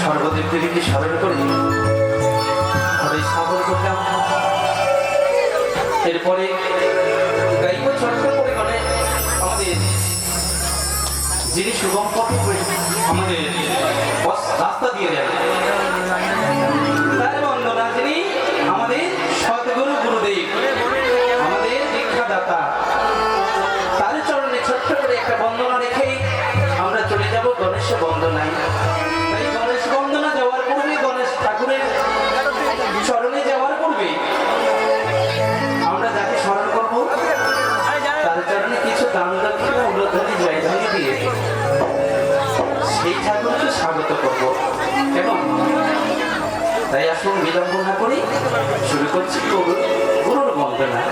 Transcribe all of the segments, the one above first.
সর্বদেবদেবীকে স্মরণ করে হরে শ্রাবণ করলাম। এরপরে গাইব ছোট্ট করে গলে আমাদের যিনি সুগম পথে আমাদের রাস্তা দিয়ে দেন তার বন্দনা, যিনি আমাদের সদ্গুরু গুরুদেব, আমাদের দীক্ষাদাতা, তার চরণে ছোট্ট করে একটা বন্দনা রেখে আমরা চলে যাব গণেশ বন্দনায়। তাই গণেশ বন্দনা যাওয়ার পূর্বে, গণেশ ঠাকুরের চরণে যাওয়ার পূর্বে আমরা যাকে স্মরণ করব তার চরণে কিছু দান দক্ষিণা উল্লোধনী জয়ধ্বনি দিয়ে সেই ঠাকুরকে স্বাগত করব। এবং তাই আসুন বিলম্ব না করি শুরু করছি গুরুর বন্দনা।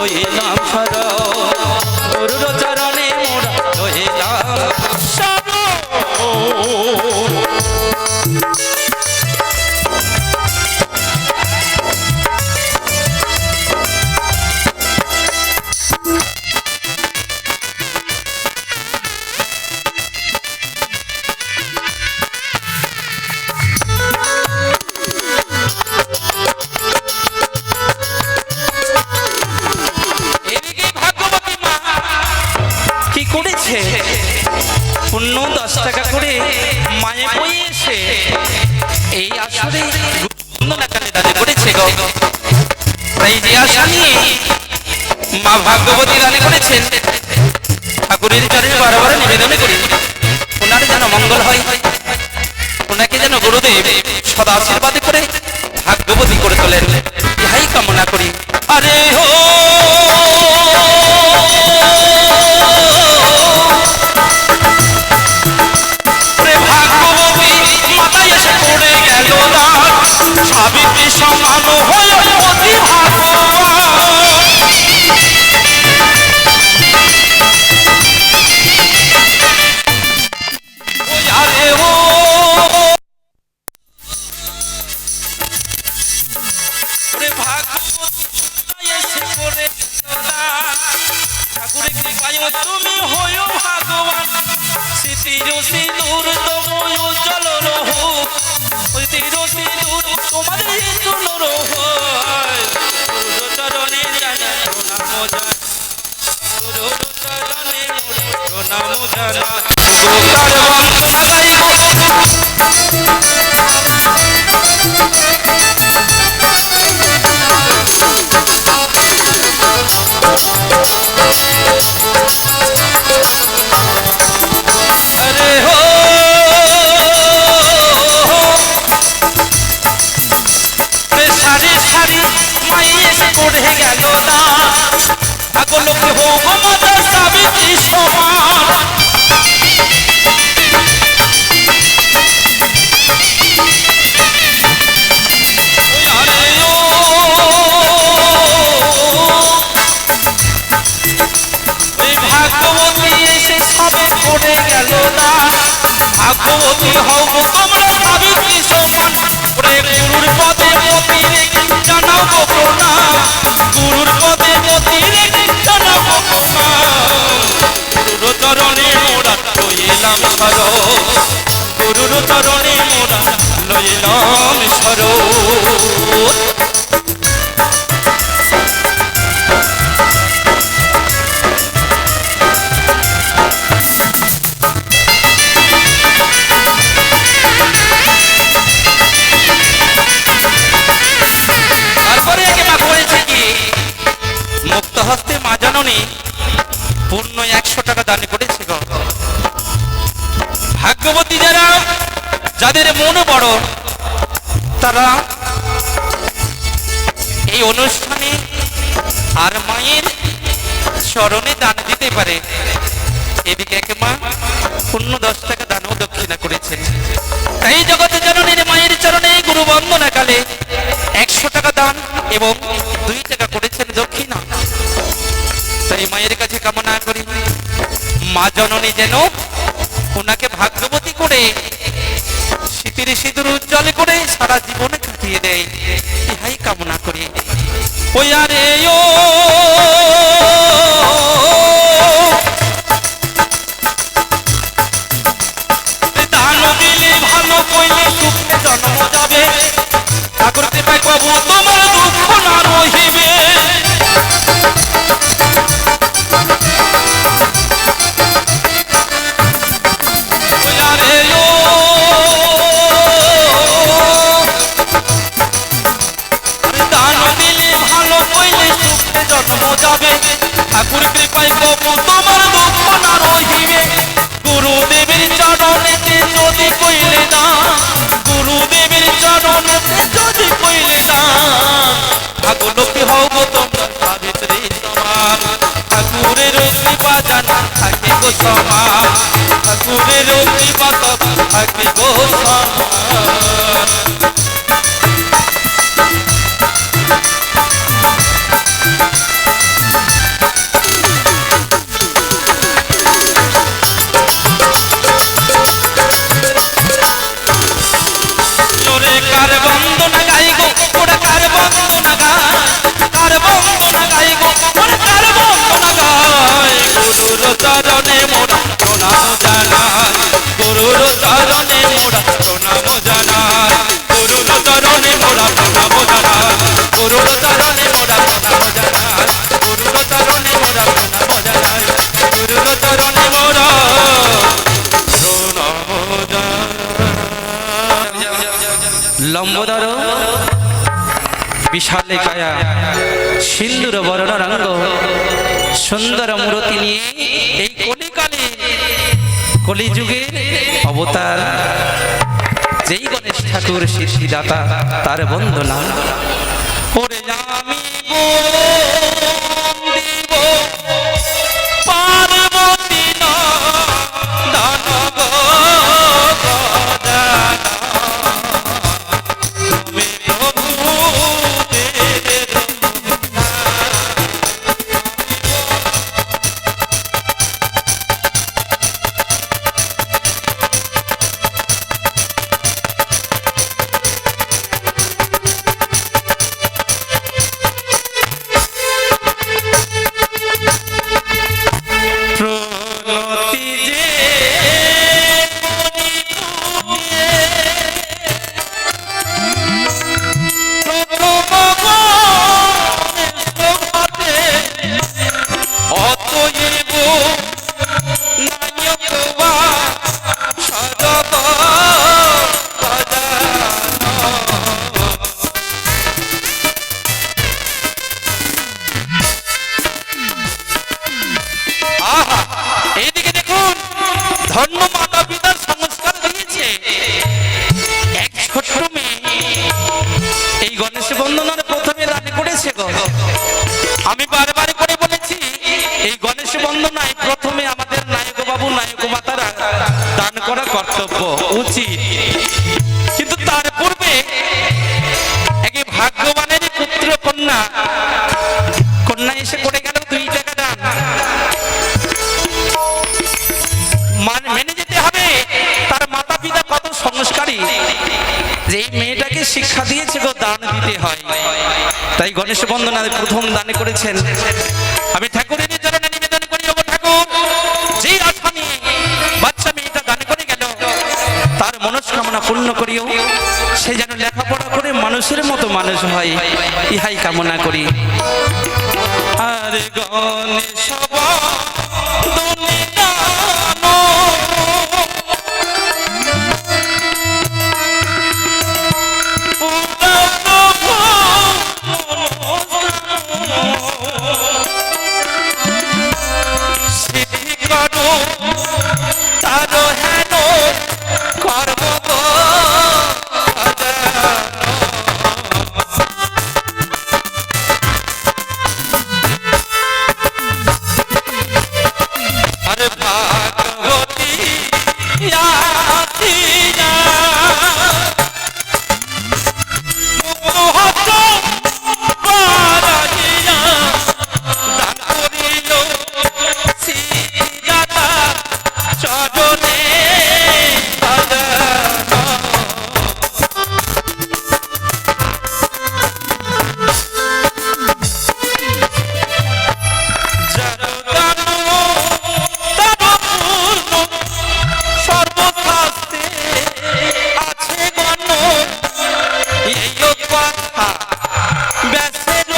লইলাম শরণ গুরুর চরণে মোরা লইলাম শরণ। পুণ্য 10 টাকা করে মায়ে বয়ে এসে এই আসরে বন্দনাকালে দান করেছে গো। তাই যে আশা নিয়ে মা ভাগ্যবতী দান করেছেন ঠাকুরের চরণে বারবার নিবেদন করি ওনার যেন মঙ্গল হয়, ওনাকে যেন গুরুদেব সদা আশীর্বাদ করে ভাগ্যবতী করে তোলেন, ইহাই কামনা করি। আরে হো সাবিত্রী সমান হয়ে অতি আরে ও ঠাকুরের কৃপায় তুমি হয়ে ভগবান স্মৃতির সিঁদুর তোমায় উজ্জ্বল রহু তোমাদের চরণে জানা প্রণাম জানা গুরুর চরণে প্রণাম জানা গোকার বন্দনা গাইব আরে হো পড়ে গেল না আগলোকে হোক মাতা সাবিত্রী সমান ভাগ্যবতী এসে সবে পড়ে গেল না ভাগ্যবতী হোক তোমরা সাবিত্রী সমান গুরুর পদে মতি রেখে জানাবো প্রণাম গুরুর পদে মতি রেখে জানাবো প্রণাম গুরুর চরণে মোরা লইলাম শরণ গুরুর চরণে মোরা লইলাম শরণ। হস্তে মা জননী পূর্ণ 100 টাকা দান করেছে গো। ভাগ্যবতী যারা যাদের মন বড় তারা এই অনুষ্ঠানে আর মায়ের চরণে দান দিতে পারে। এদিকে এক মা পূর্ণ 10 টাকা দান ও দক্ষিণা করেছেন। এই জগতে জননীর মায়ের চরণে গুরু বন্দনা কালে 100 টাকা দান এবং 2 টাকা করেছেন দক্ষিণা। তাই মায়ের কাছে কামনা করি মা জননী যেন ওনাকে ভাগ্যবতী করে শীতের সিঁদুর উজ্জ্বল করে সারা জীবন কাটিয়ে দেয়, ইহাই কামনা করি। ওই আরে ও দান দিলে ভালো কইলে সুখে জন্ম যাবে ঠাকুর কৃপায় কবু তোমার দুঃখ না রহিবে। ঠাকুর কৃপায় কবু তোমার দুঃখ না রহিবে। গুরুদেবের চরণেতে যদি কইলে দান গুরুদেবের চরণেতে যদি কইলে দান ভাগ্যলক্ষ্মী হও গো তোমরা সাবিত্রী সমান। ঠাকুরের কৃপা জানা থাকে গো সমান ঠাকুরের কৃপা থাকে গো সমান। লম্বদর বিশালে কায়া সিন্দুর বরণ রঙ্গ সুন্দর মূর্তি নিয়ে এই কলিকালে কলিযুগের অবতার যেই গণেশ ঠাকুর সিদ্ধিদাতা তার বন্দনা। ওরে আমি বন্দিব পার্বতী নন্দন গো গজানন, তুমি প্রভু দেবের প্রণতি যে মণিপুরে প্রথম গণেশ ঘটে, অতএব নায়ক বা সদব আহা, এইদিকে দেখুন ধন্য মাতা পিতার সংস্কার দিয়েছে এক ছোট্ট মেয়ে এই গণেশ বন্দনার প্রথমে দান করেছে গো। আমি বারবার করে বলেছি এই গণেশ বন্দনায় প্রথমে আমাদের নায়ক বাবু নায়ক মাতারা দান করা কর্তব্য উচিত, কিন্তু তার পূর্বে একে ভাগ্যবানের পুত্র কন্যা কন্যা এসে করে গেল 2 টাকা দান। মেনে যেতে হবে তার মাতা পিতা কত সংস্কারী, যে এই মেয়েটাকে শিক্ষা দিয়েছে গো দান দিতে হয়। তাই গণেশ বন্দনার প্রথম দান করেছেন। আমি ঠাকুরের চরণে নিবেদন করি, ওগো ঠাকুর যেই আশা নিয়ে বাচ্চা মেয়েটা দান করে গেল তার মনস্কামনা পূর্ণ করিও, সে যেন লেখাপড়া করে মানুষের মতো মানুষ হয়, ইহাই কামনা করি। আর গণেশ বন্দনা তারো হেন কর্ম গো আরে ভাগবতী আসিয়া মুক্ত পারাইয়া দান করিল সিদ্ধিদাতা চরণে সর্বশাস্ত্রে আছে গণ এই কথা ব্যাসের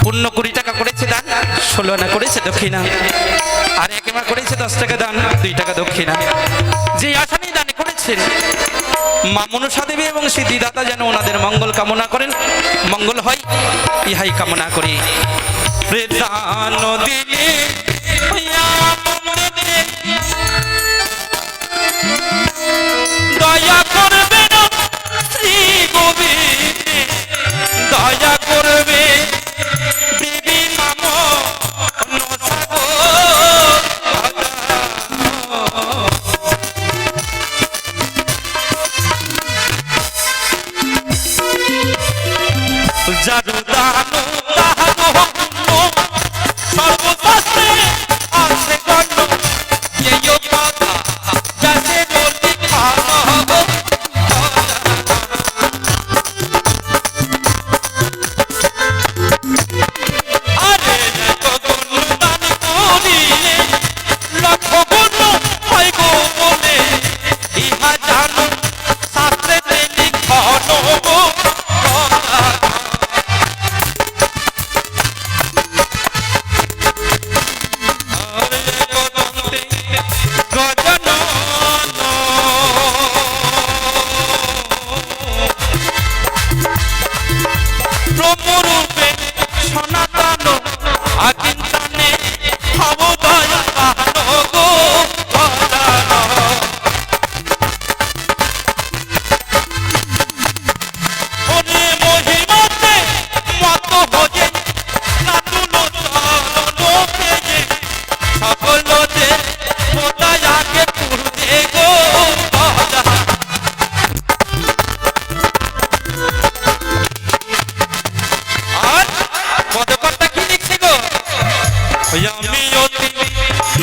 পূর্ণ 20 টাকা করেছে দান, 16 আনা করেছে দক্ষিণা, আর একেবারে করেছে 10 টাকা দান, 2 টাকা দক্ষিণা। যে আশা নিয়ে দান করেছেন মা মনসা দেবী এবং সিদ্ধিদাতা যেন ওনাদের মঙ্গল কামনা করেন, মঙ্গল হয় ইহাই কামনা করি। দান দিলে দয়া করবে না শ্রী গোবিন্দ, দয়া করবে দেবী মাম যার দান তাহার সর্বশাস্ত্রে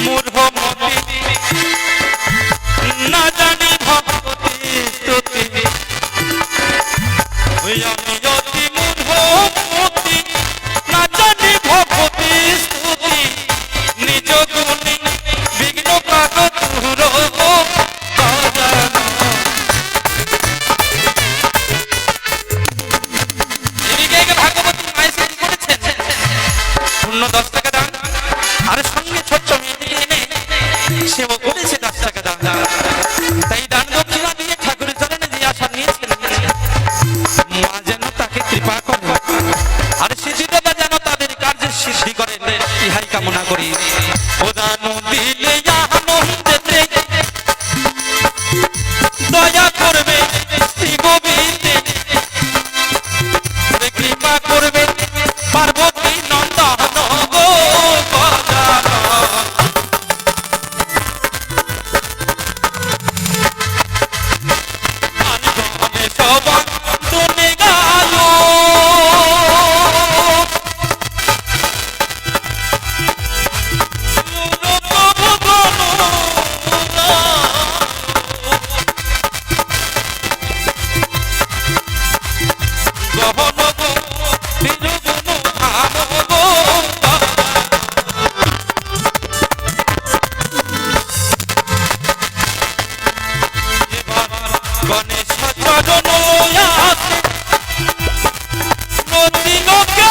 মূর্খমতি না জানি ভক্তি স্তুতি ওই আমি অতি মূর্খমতি না জানি ভক্তি স্তুতি নিজ গুণে বিঘ্ন কাগজ ভাগবতী মায়ের সাথে করেছেন পূর্ণ 10 টাকা দান আর সঙ্গে ছোট্ট মেয়েটিকে এনে সেও করেছে 10 টাকা দান। তাই দান দক্ষিণা দিয়ে ঠাকুরের চরণে যে আশা নিয়েছিলেন মা যেন তাকে কৃপা করে আর সিদ্ধিদাতা যেন তাদের কার্যের সিদ্ধি করেন ইহাই কামনা করি। ও দান দিলে আনন্দেতে দয়া করবে শ্রী গোবিন্দে কৃপা করবে পার্বতী নন্দন গো গজানন সবাই তুমি গায়ো গণেশ চরণ আছে প্রতি লোকে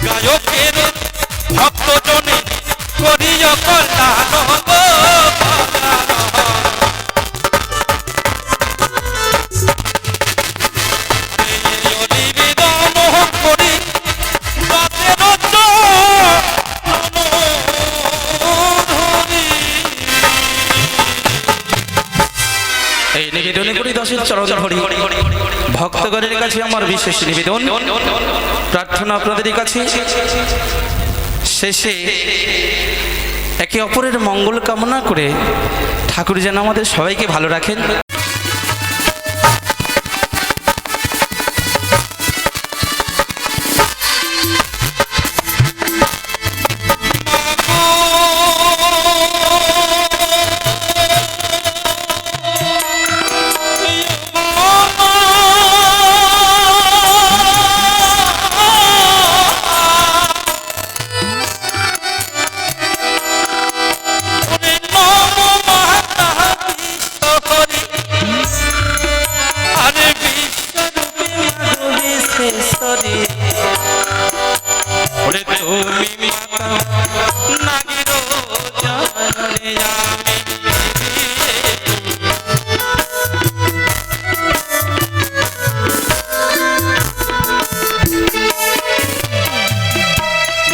গায়কের ভক্তজনে করিয় কল্যাণ গো নিবেদন করি এই নিবেদনে করি দশের চরণ ধরি ভক্তগণের কাছে আমার বিশেষ নিবেদন প্রার্থনা আপনাদের কাছে শেষে একে অপরের মঙ্গল কামনা করে ঠাকুর যেন আমাদের সবাইকে ভালো রাখেন।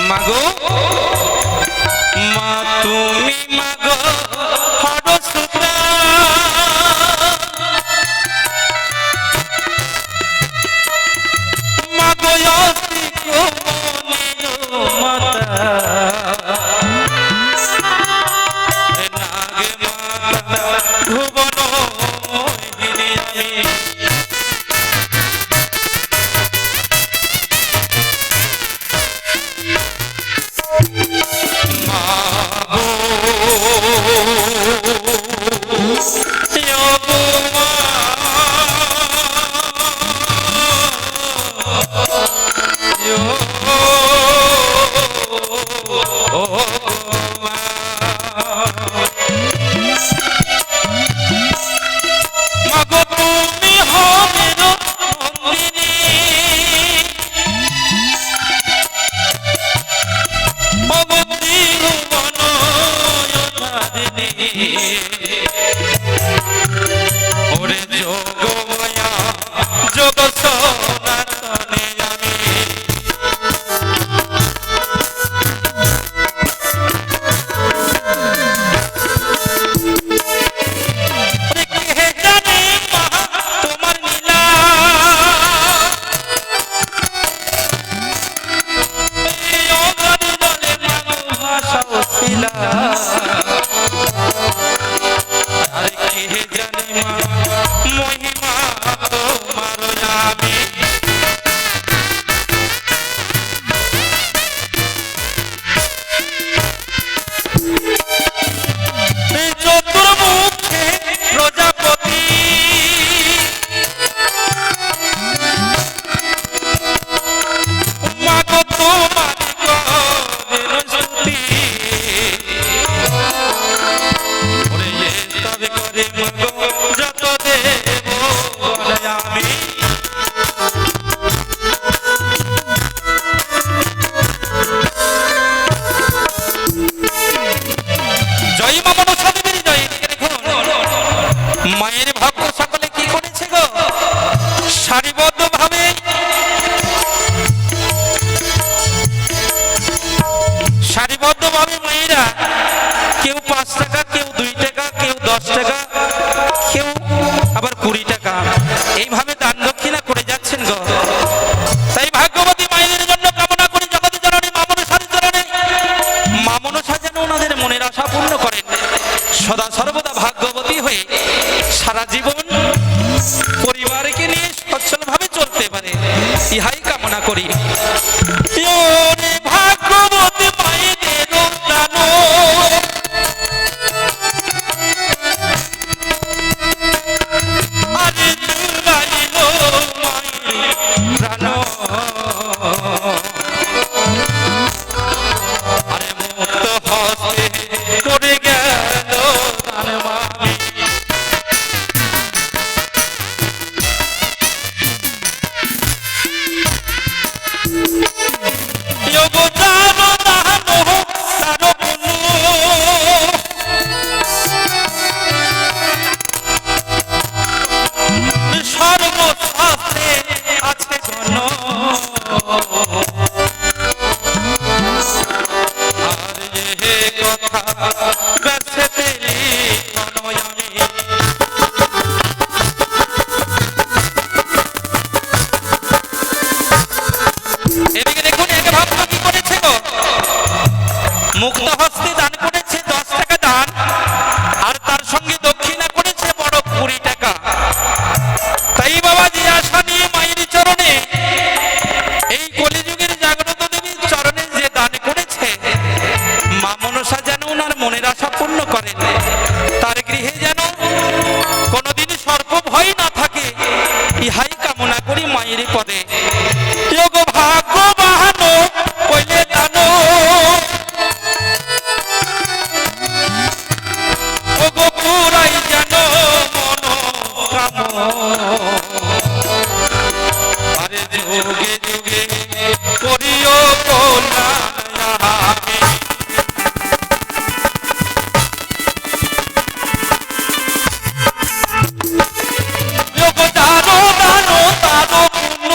মাগো মা তুমি মাগো হরসুতা মাগো অতি কোমলীয় মাতা নাগে মাতা ভুবন মোহিনী Yo ইহাই কামনা করি। ওরে ভাগ্যবতী মায়েদের জানো, আরে জুড়াইল মায়ের জানো, আরে মুক্ত হস্তে করে গেল দান মামি। যোগো জানো জানো জানো বনু, সর্বশাস্ত্রে আছে গণ, আর এ কথা বেছে দিলি নয় আমি। এদিকে দেখুন এক ভক্ত কি করেছে গো, মুক্ত হস্তে দান করেছে 10 টাকা দান, আর তার সঙ্গে দক্ষিণা করেছে বড় 20 টাকা। তাই বাবা যে আশা নিয়ে মায়ের চরণে, এই কলিযুগের জাগ্রত দেবীর চরণে যে দান করেছে, মা মনসা যেন ওনার মনের আশা পূর্ণ করেন, তার গৃহে যেন কোনোদিন সর্প ভয় না থাকে, ইহাই কামনা করি মায়ের পদে। যোগ ভাগ্য বাহানো কইলে জানো, ওগো পুরাই যেন মন কাম, আরে যুগে যুগে করিও কল্যাণ আমি। যোগ দানো দানো দানো পুণ্য,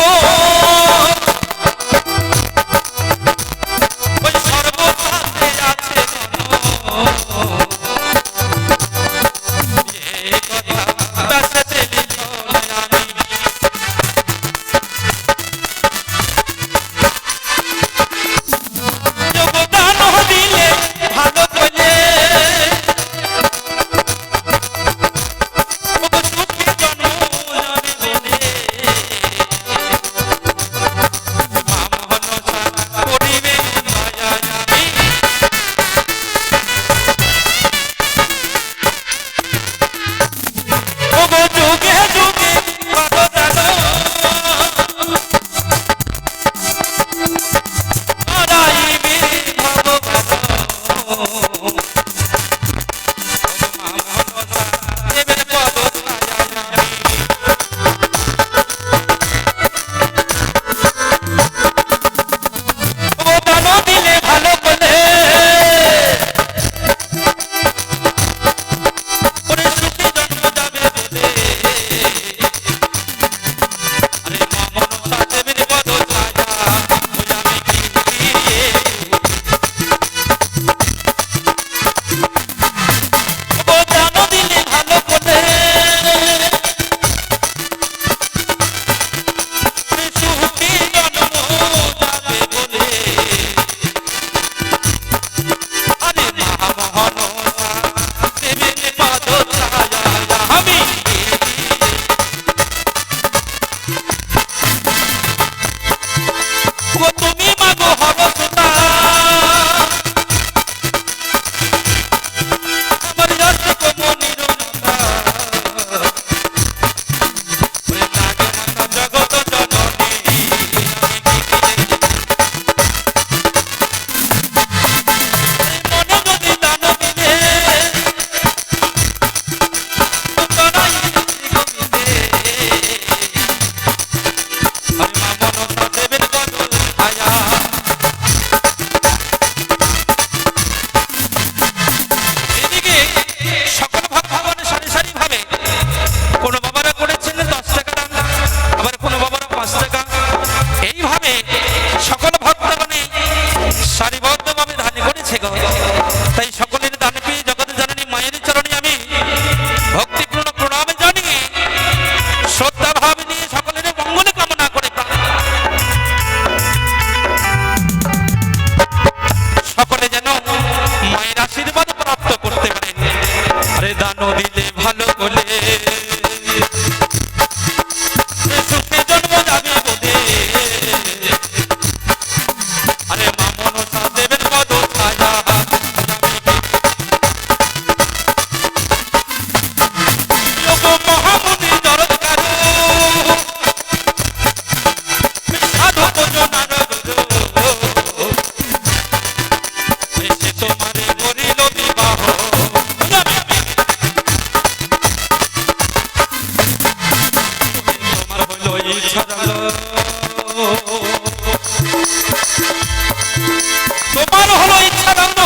তোমার হলো ইচ্ছা ভঙ্গ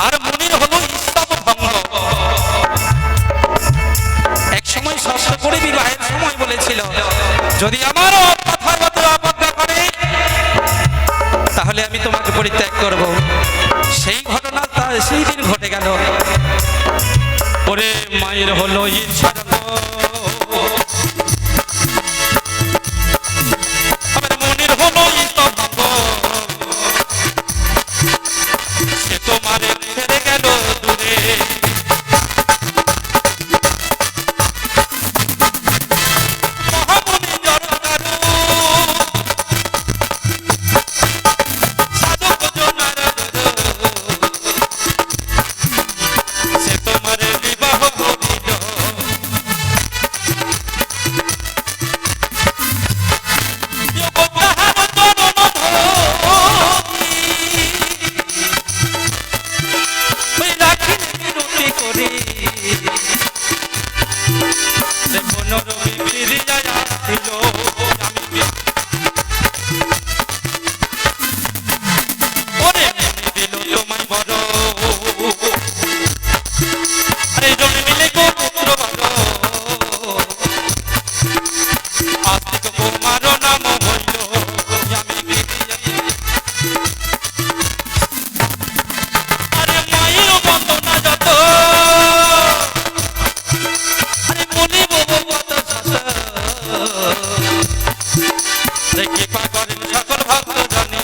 আর মনির হলো ইস্তব ভঙ্গ। এক সময় ষষ্ঠ করে বিবাহের সময় বলেছিল যদি আমারও কথার মতো অবজ্ঞা করে তাহলে আমি তোমাকে পরিত্যাগ করব। সেই ঘটনা সেই দিন ঘটে গেল। ওরে মায়ের হলো ইচ্ছা আমার মনির হলো ইস্তব ভঙ্গ। সে তোমারে ছেড়ে গেল দূরে। মহামণি জড়কারু সাধক জনার সে তোমারে বিবাহ করিল। তাহার চরণ ধরি রাখিলে বিরতি করি সে পুনরবি ফিরিয়া আসিল। ওরে মনে দিল তোমায় বড় আরে জনে মিলে গো পুত্র বড় আস্তিক তোমার নাম হইল আমি বিরিয়া। আরে মায়ের বন্দনা যত আরে বলিব কত রে কৃপা করেন সকল ভক্ত জানি।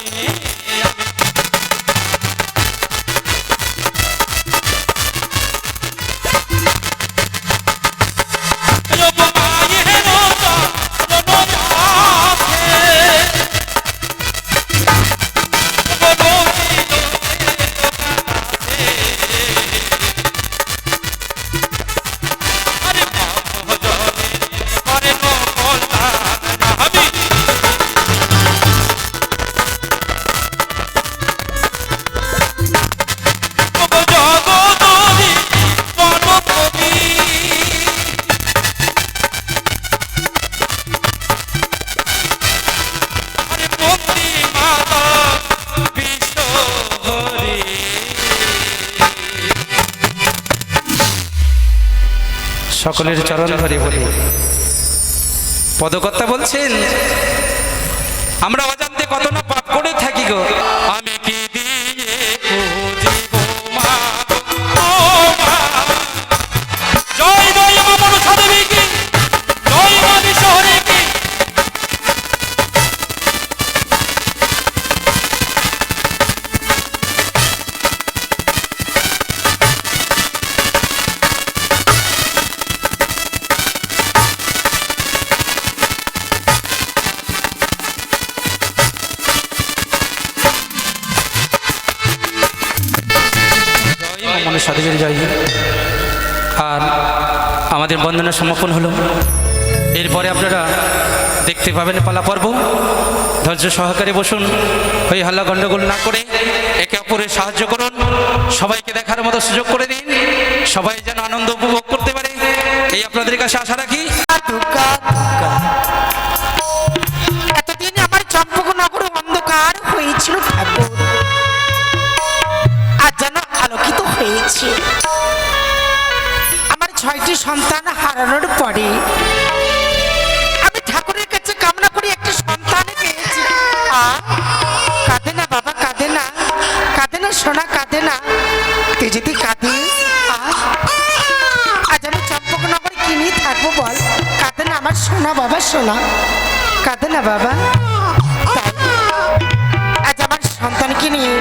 সকলের চরণ ধরে বলি পদকর্তা বলছেন আমরা অজান্তে কত না পাপ করে থাকি গো। আমি কি দিয়ে বুঝিব মা গো, ও মা। জয় জয় মা মনসা দেবী কি, জয় মা বিশ্বহরি কি। মনের সাথে যদি যাই আর আমাদের বন্দনা সমাপন হলো। এরপরে আপনারা দেখতে পাবেন পালা পর্ব। ধৈর্য সহকারে বসুন, ওই হাল্লা গন্ডগোল না করে একে অপরের সাহায্য করুন। সবাইকে দেখার মতো সুযোগ করে দিন, সবাই যেন আনন্দ উপভোগ করতে পারে এই আপনাদের কাছে আশা রাখি। এতদিন আমার চম্পকনগর অন্ধকার হয়েছিল ঠাকুর, আজ যেন আলোকিত হয়েছে। আমার 6টি সন্তান হারানোর পরে আমি ঠাকুরের কাছে কামনা করি একটি সন্তান পেয়েছি। কাঁদে না বাবা, কাঁদে না, কাঁদে না সোনা, কাঁদে না। তুই যদি কাঁদিস আজ আমি চম্পকনগর কিনে থাকবো বল? কাঁদে না আমার সোনা বাবা, সোনা, কাঁদে না বাবা। তাই আজ আমার সন্তানকে নিয়ে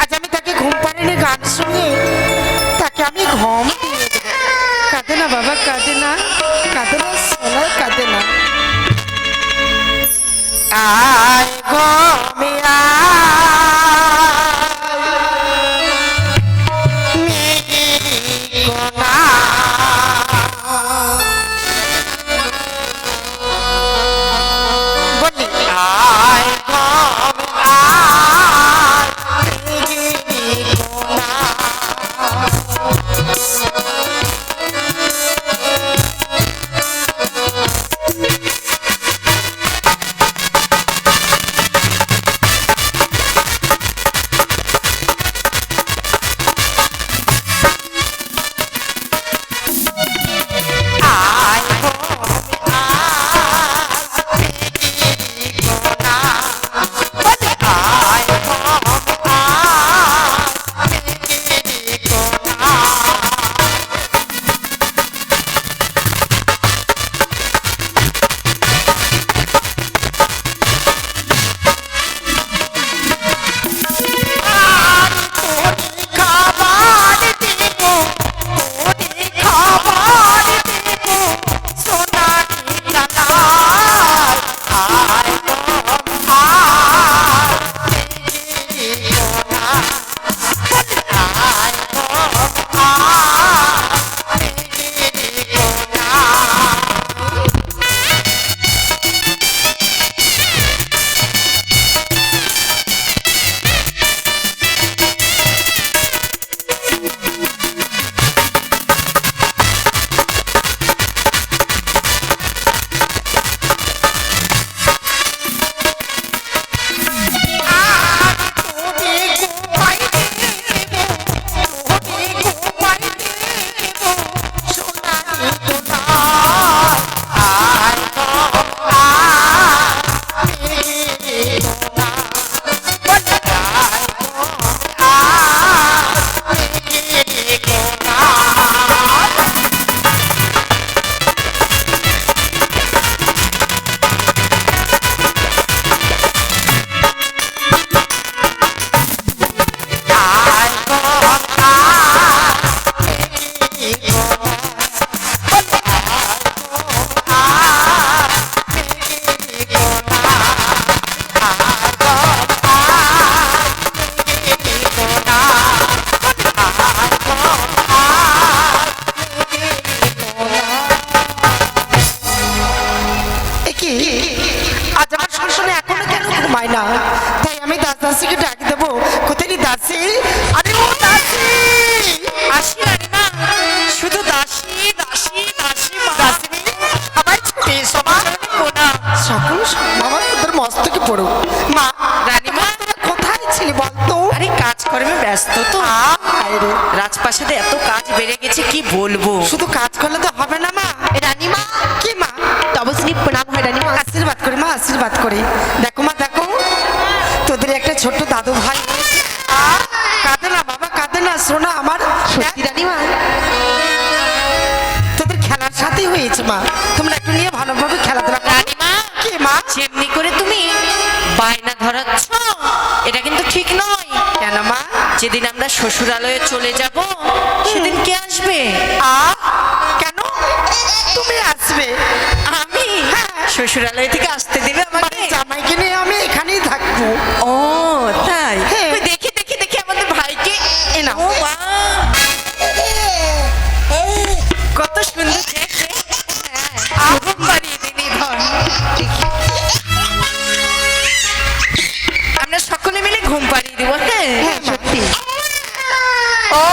আজ আমি তাকে ঘুম পাড়িয়ে গান শুনে তাকে আমি ঘুম দিয়ে দেবো। কাঁদে না বাবা, কাঁদে না, কাঁদে না সোনা, কাঁদে না। আয় ঘুমে শাসনে এখনো কেন ঘুমায় না? তাই আমি দাসীকে ডাক দেবো। কোথায় রে দাসী? আরে ও দাসী! আসি রানীমা, শুধু দাসী দাসী দাসী মা। দাসী সবাই ছুটে এসো মা। প্রণাম। সকল আমার তোদের মস্তকে পড়ো মা। রানীমা, তোরা কোথায় ছিলি বলতো? আরে কাজকর্মে ব্যস্ত তো। রে রাজপ্রাসাদে এত কাজ বেড়ে গেছে কি বলবো। শুধু কাজ করলে তো হবে না মা। রানীমা কি মা? তবে শ্রী প্রণাম হয় রানীমা। আশীর্বাদ করি মা, আশীর্বাদ করি। দেখো মা দেখো, তোদের একটা ছোট্ট দাদু ভাই হয়েছে। কাঁদে না বাবা, কাঁদে না, শোনা আমার। সত্যি রানীমা? তোদের খেলার সাথে হয়েছে মা, তোমরা একটু নিয়ে ভালোভাবে খেলাধুলা করো। রানীমা, কি মা? যেমনি করে তুমি বায়না ধরাচ্ছ এটা কিন্তু ঠিক নয়। কেন মা? যেদিন আমরা শ্বশুরালয়ে চলে যাব সেদিন কে আসবে? কেন তুমি আসবে? আমি? শ্বশুরালয় থেকে আসতে দিবে আমাকে? মানে জামাইকে নিয়ে আমি এখানেই থাকবো। ও তাই? হ্যাঁ। ওই দেখি দেখি দেখি আমাদের ভাইকে। এ নাও। ও মা, কত সুন্দর দেখতে। ঘুম পাড়িয়ে দিলি ধর। আমরা সকলে মিলে ঘুম পাড়িয়ে দিব। হ্যাঁ হ্যাঁ সত্যি। ও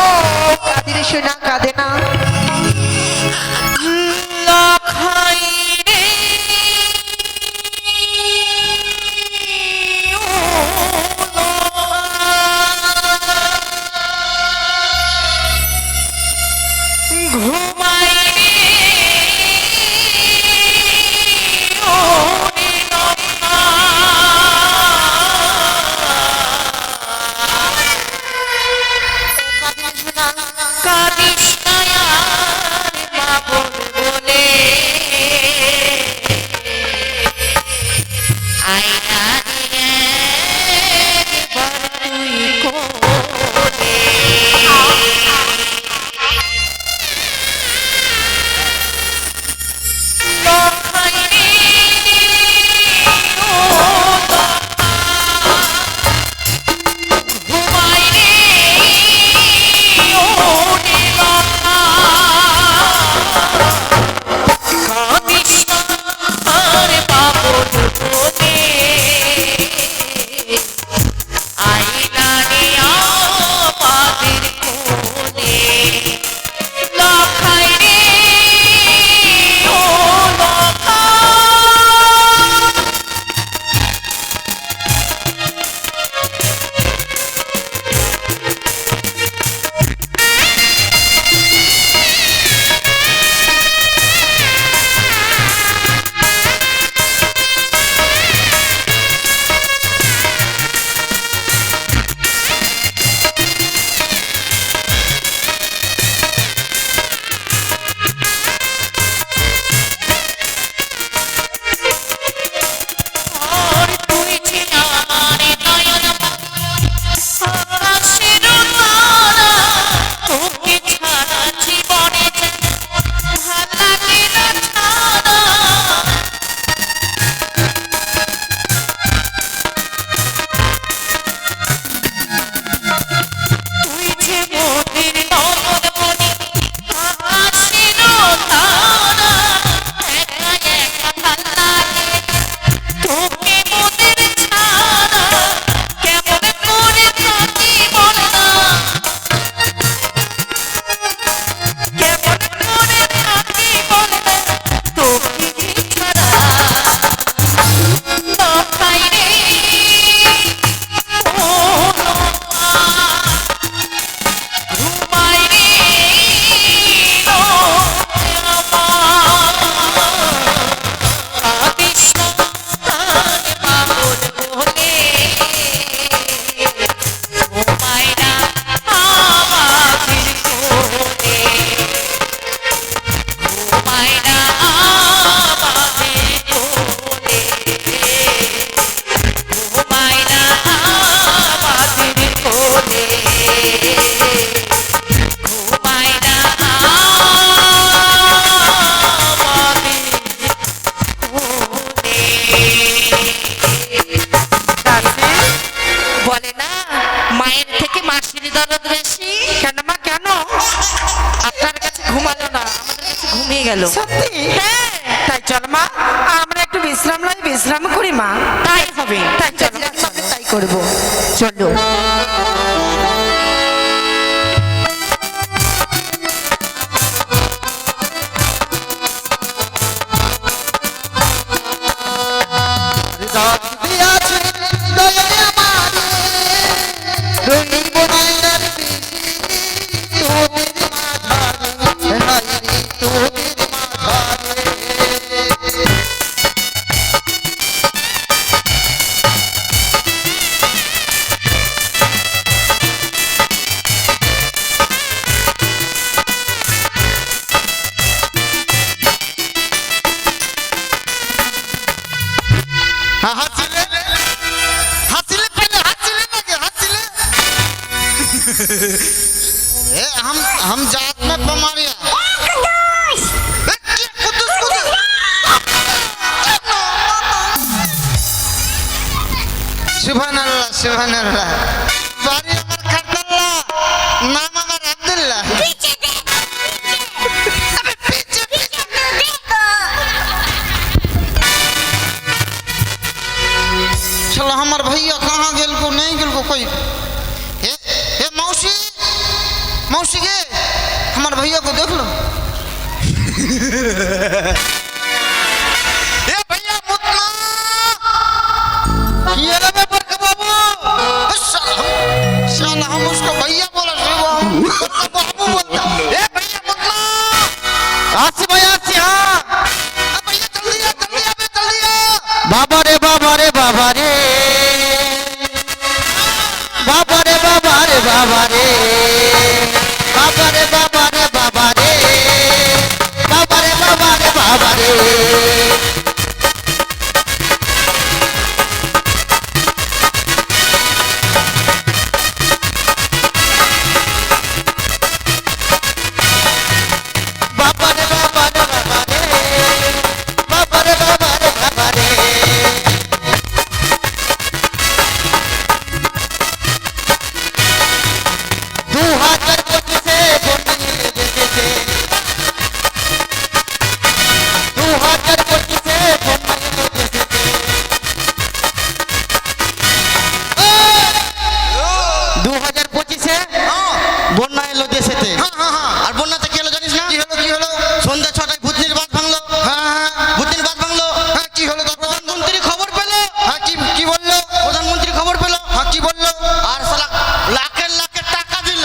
কাঁদে রে সোনা, কাঁদে না। লখাই রে ঘুমাই রে ও নীলমা। কাঁদিস না আর বাবুর বলে, আয়না রে একবার তুই কোলে। লখাই রে ও লখা, ঘুমাই রে ও নীলমা। কাঁদিস না আর বাবুর বলে, আয়না রে আমাদের কোলে। লখাই রে ও লখা, আর তুই ছিনারে নয়ন আকাশের তারা, তোকে ছাড়া জীবনে ভাল লাগে না ছাড়া। তুই যে মোদের নয়নমণি আকাশের তারা, একা একা ভাল লাগে তোকে মোদের ছাড়া। কেমন করে থাকি বল না, কেমন করে থাকি বল না তোকে ছাড়া। লখাই রে ও লখা, ঘুমাই রে ও আমার। কাঁদিস না আর বাবুর বলে, ঘুমাই না আমাদের কোলে। ঘুমাই না আমাদের কোলে, ঘুমাই না আমাদের কোলে, ঘুমাই না আমাদের। বলে না মায়ের থেকে মাসির দরদ বেশি। কেন মা কেন? আপনার কাছে ঘুমালো না, আমাদের কাছে ঘুমিয়ে গেল। সত্যি? হ্যাঁ। তাই চল মা, আমরা একটু বিশ্রাম লই, বিশ্রাম করি। করি মা। তাই হবে। তাই চলো ঠিক আছে, তাই করবো, চলো। হাসিলে হাসিলে पहले हासिले ना के हासिले ए हम जात में बीमारी है कुदुस कुदुस सुभान अल्लाह बारी अमर खरदल्ला नाम अमर अब्दुल्ला अबे पीछे चलो हमार भैया कहाँ गेल को नहीं गेल को कोई हे मौसी मौसी गे हमार भैया को देख लो ए भैया मुतना ये रे बरका बाबू साला हम उसको भैया बोला रे बाबू बोलता ए भैया मुतना आसी भैया आसी हां भैया जल्दी आ बाबा रे बाबा रे बाबा रे बाबा रे बाबा रे बाबा रे बाबा रे बाबा रे बाबा रे बाबा रे बाबा रे बाबा रे बाबा रे बाबा रे बाबा रे बाबा रे बाबा रे बाबा रे 2025 से बोलने देते थे 2025 से बोलने देते थे 2025 से বন্যা এলো দেশেতে আর বন্যাতে কি হলো জানিস না কি হলো সন্ধ্যা 6টায় ভূতনির বাঁধ ভাঙলো ভূতনির বাঁধ ভাঙলো কি হলো প্রধানমন্ত্রী খবর পেলো কি বললো প্রধানমন্ত্রী খবর পেলো কি বললো আর সালা লাখের লাখের টাকা দিল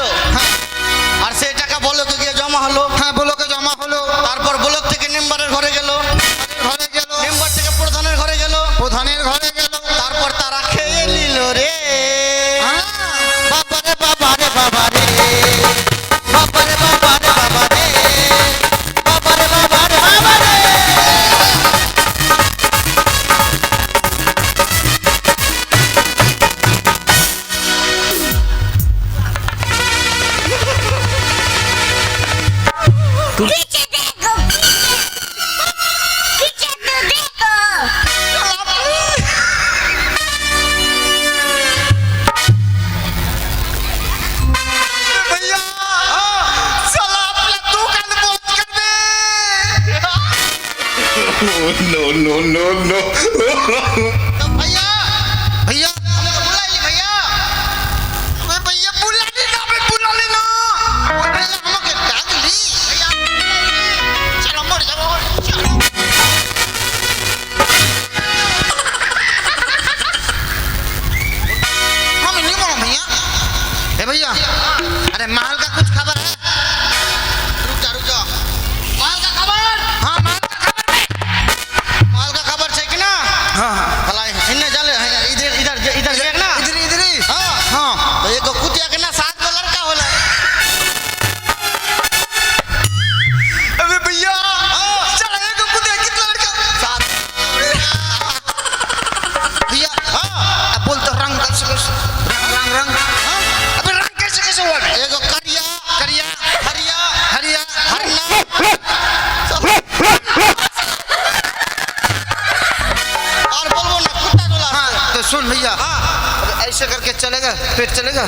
আর সেই টাকা ব্লকে গিয়ে জমা হলো ব্লকে জমা হলো তারপর ব্লক থেকে মেম্বারের ঘরে গেল মেম্বার থেকে প্রধানের ঘরে গেল তারপর তারা খেয়ে নিল রে বাবা রে বাবা রে বাবা রে বাবা রে বাবা রে বাবা রে বাবা রে বাবা রে বাবা রে पीछे देखो पीछे तो देखो भैया साला अपना दुकान बंद कर दे तो भैया भैया हमें बुला ली भैया अबे भैया बुला ली ना भैया हमके डाक ली भैया चलो मर जाओ चलो हम नहीं बोलो भैया ए भैया अरे माल का कुछ खबर है रुक जा माल का खबर हाँ माल का खबर है माल का खबर है कि ना हाँ भला इन्हें चले इधर इधर इधर देखना इधर ही हाँ हाँ तो एक कुतिया के ना 7 को लड़का होला अबे भैया चल एक कुतिया कितना लड़का 7 भैया हाँ अब बोल तो रंग रंग अबे रंग कैसे हुआ एक करिया करिया हरिया हरिया हरना और बोलो ना कुत्ता डोला हाँ तो सुन भैया ऐसे करके चलेगा पेट चलेगा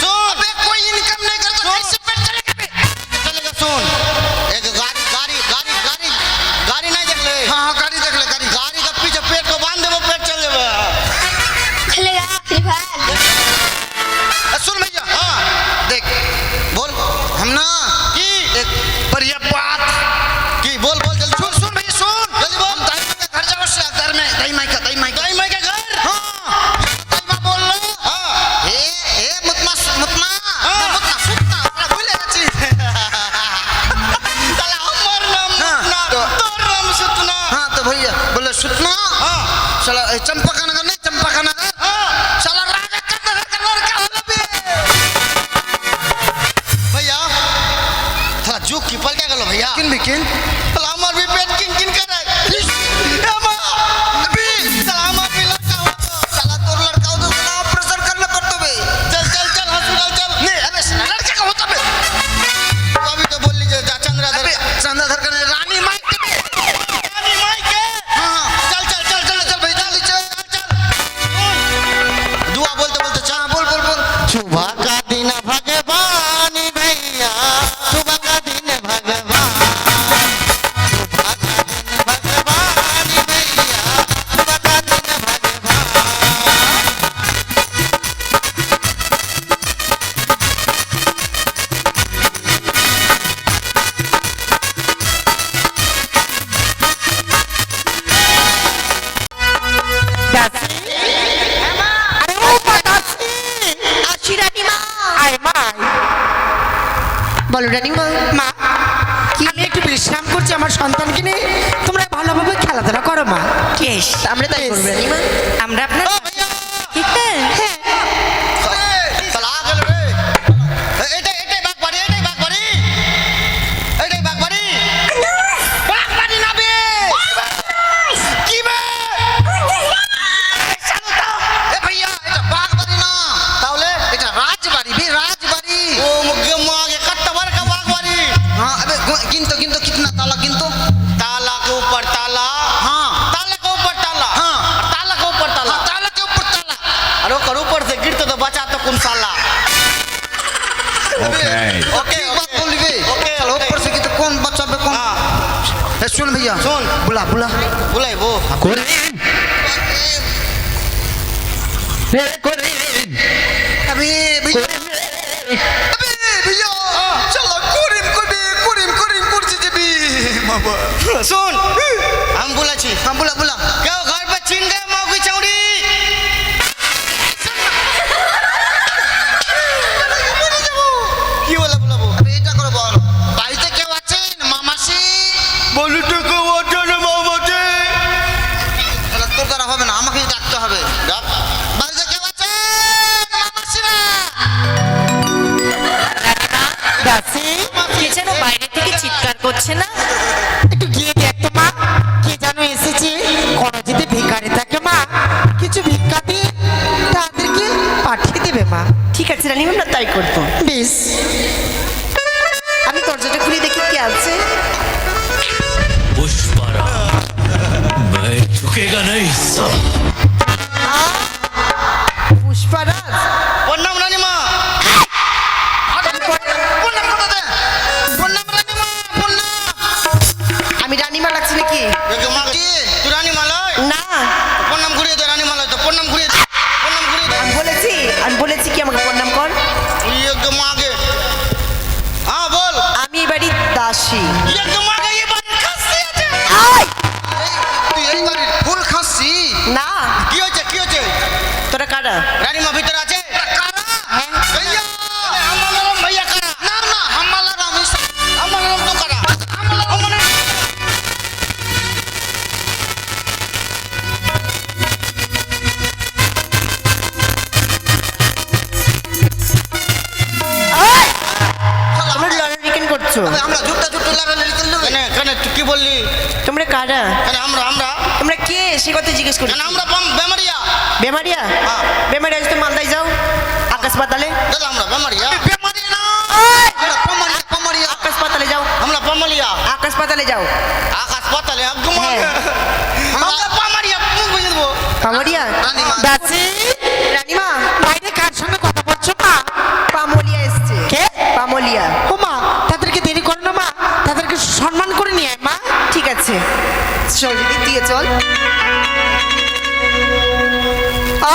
सुन अबे कोई इनकम नहीं करता कैसे पेट चलेगा बे चलेगा सुन एक गाड़ी नहीं देख ले हाँ गाड़ी देख ले শালা এই চম্পাকা নগর নেই চম্পাকা নগর শালা राजा चंद्रनगर का लड़का होगा बे भैया थोड़ा जुग की पलटा गलो भैया किन भी किन साला हमार भी पेट किन किन कर रहा है अम्मा अभी साला हमार भी लड़का हो साला तोर लड़का हो तो साला ऑपरेशन करना पड़ता बे चल चल चल हॉस्पिटल चल नहीं अबे साला लड़का का होता बे तो अभी तो बोल लीजिए चंद्रधर चंद्रधर का रानी माई के रानी माई के हां चल चल चल चल चल भाई चल चल चल दुआ बोलते बोलते चल बोल बोल बोल सुबह का दिन भगवान भैया सुबह का दिन भगवान सुबह का दिन भगवान भैया सुबह का दिन भगवान দাসী আরে ও মা দাসী আসি রানীমা। আয় মা বলো রানীমা। মা আমি একটু বিশ্রাম করছি আমার সন্তানকে নিয়ে তোমরা ভালোভাবে খেলাধুলা করো মা বেশ, আমরা তাই করবো রানীমা। আমরা আপনার ओ भैया ঠিক না? चल आ गल रे एटे एटे बागबाड़ी एटे बागबाड़ी बागबाड़ी ना बे की बे चलो तो ए भैया এটা বাগবাড়ি না তাহলে এটা রাজবাড়ি बे राजबाड़ी ओ मुगे मागे कट्टा भर का बागबाड़ी हां अबे गिनतो गिनतो कितना ताला गिनतो ताला के ऊपर ताला हां ताला के ऊपर ताला हां ताला के ऊपर ताला ताला के ऊपर ताला अरे कर ऊपर से गिरते तो बचा तो कौन साला ओके ओके बात बोली बे ओके चलो ऊपर से तो कौन बचाबे कौन ए सुन भैया सुन बुला बुला बुलाई वो अबे भैया अबे भैया चलो करीम करছি যাবি বাবা सुन हम बोलाছি हम बोला बोला क्यों घर पे छीन गए माँ की चौड़ी কি বলা বলাবো আবে এটা করে বল বাড়িতে কেউ আছেন মামাসি বলি তো কেউ আছে না মামাসি তাহলে তোর দ্বারা হবে না আমাকে ডাকতে হবে ডাক বাড়িতে কেউ আছেন মামাসিরা দাসী কে যেন বাইরে থেকে চিৎকার করছে না? একটু গিয়ে দেখ তো মা কে যেন এসেছে কোনো যদি ভিখারি থাকে মা কিছু ভিক্ষা দিয়ে তাদেরকে পাঠিয়ে দেবে মা ঠিক আছে রানীমা, আমরা তাই করবো। বেশ আমি দরজাটা খুলে দেখি কে আছে। पुष्परा मैं झुकेगा नहीं सब পুষ্পারাজ প্রণাম রানীমা প্রণাম কথা দে প্রণাম রানীমা প্রণাম আমি রানীমা লাগছে নাকি? একে মা কি তুই রানীমা লয় না, প্রণাম ঘুরিয়ে দে রানীমা লয় তো প্রণাম ঘুরিয়ে দে প্রণাম ঘুরিয়ে দে আমি বলেছি কি আমাকে প্রণাম কর। একে মাগে হ্যাঁ বল আমি এই বাড়ির দাসী। একে মাগে ये बात খাসি আছে আয়! তুই এই বাড়ির ফুল খাসি না, কি হচ্ছে তোরা কারা? রানীমা ভিতরে আছে কারা भैया हमारा भैया कारा ना ना हमारा नाम तो कारा हमारा তোমরা লড়াই কেন করছো? আমরা জুতা জুতা লাগালে কেন কেন তুই কি বললি তোমরা কারা? কেন আমরা তোমরা কে সে কথা জিজ্ঞেস করছো? কেন আমরা বেমারিয়া বেমারিয়া? হ্যাঁ। বেমারিয়া আজ তো মালদায় যাও আকাশ পাতালে। দাদা আমরা বেমারিয়া বেমারিয়া না ওই! আমরা পামারিয়া আকাশ পাতালে যাও, আমরা পামালিয়া আকাশ পাতালে যাও। আকাশ পাতালে একদম হ্যাঁ। আমরা পামারিয়া মুখ বুঝে দেবো পামরিয়া? রানীমা দাসী রানীমা, বাইরে কার সঙ্গে কথা বলছো মা পামলিয়া এসছে। কে পামলিয়া। ও মা তাদেরকে দেরি করো না মা তাদেরকে সম্মান করে নিয়ে আয় মা ঠিক আছে, চল দিদি দিয়ে চল।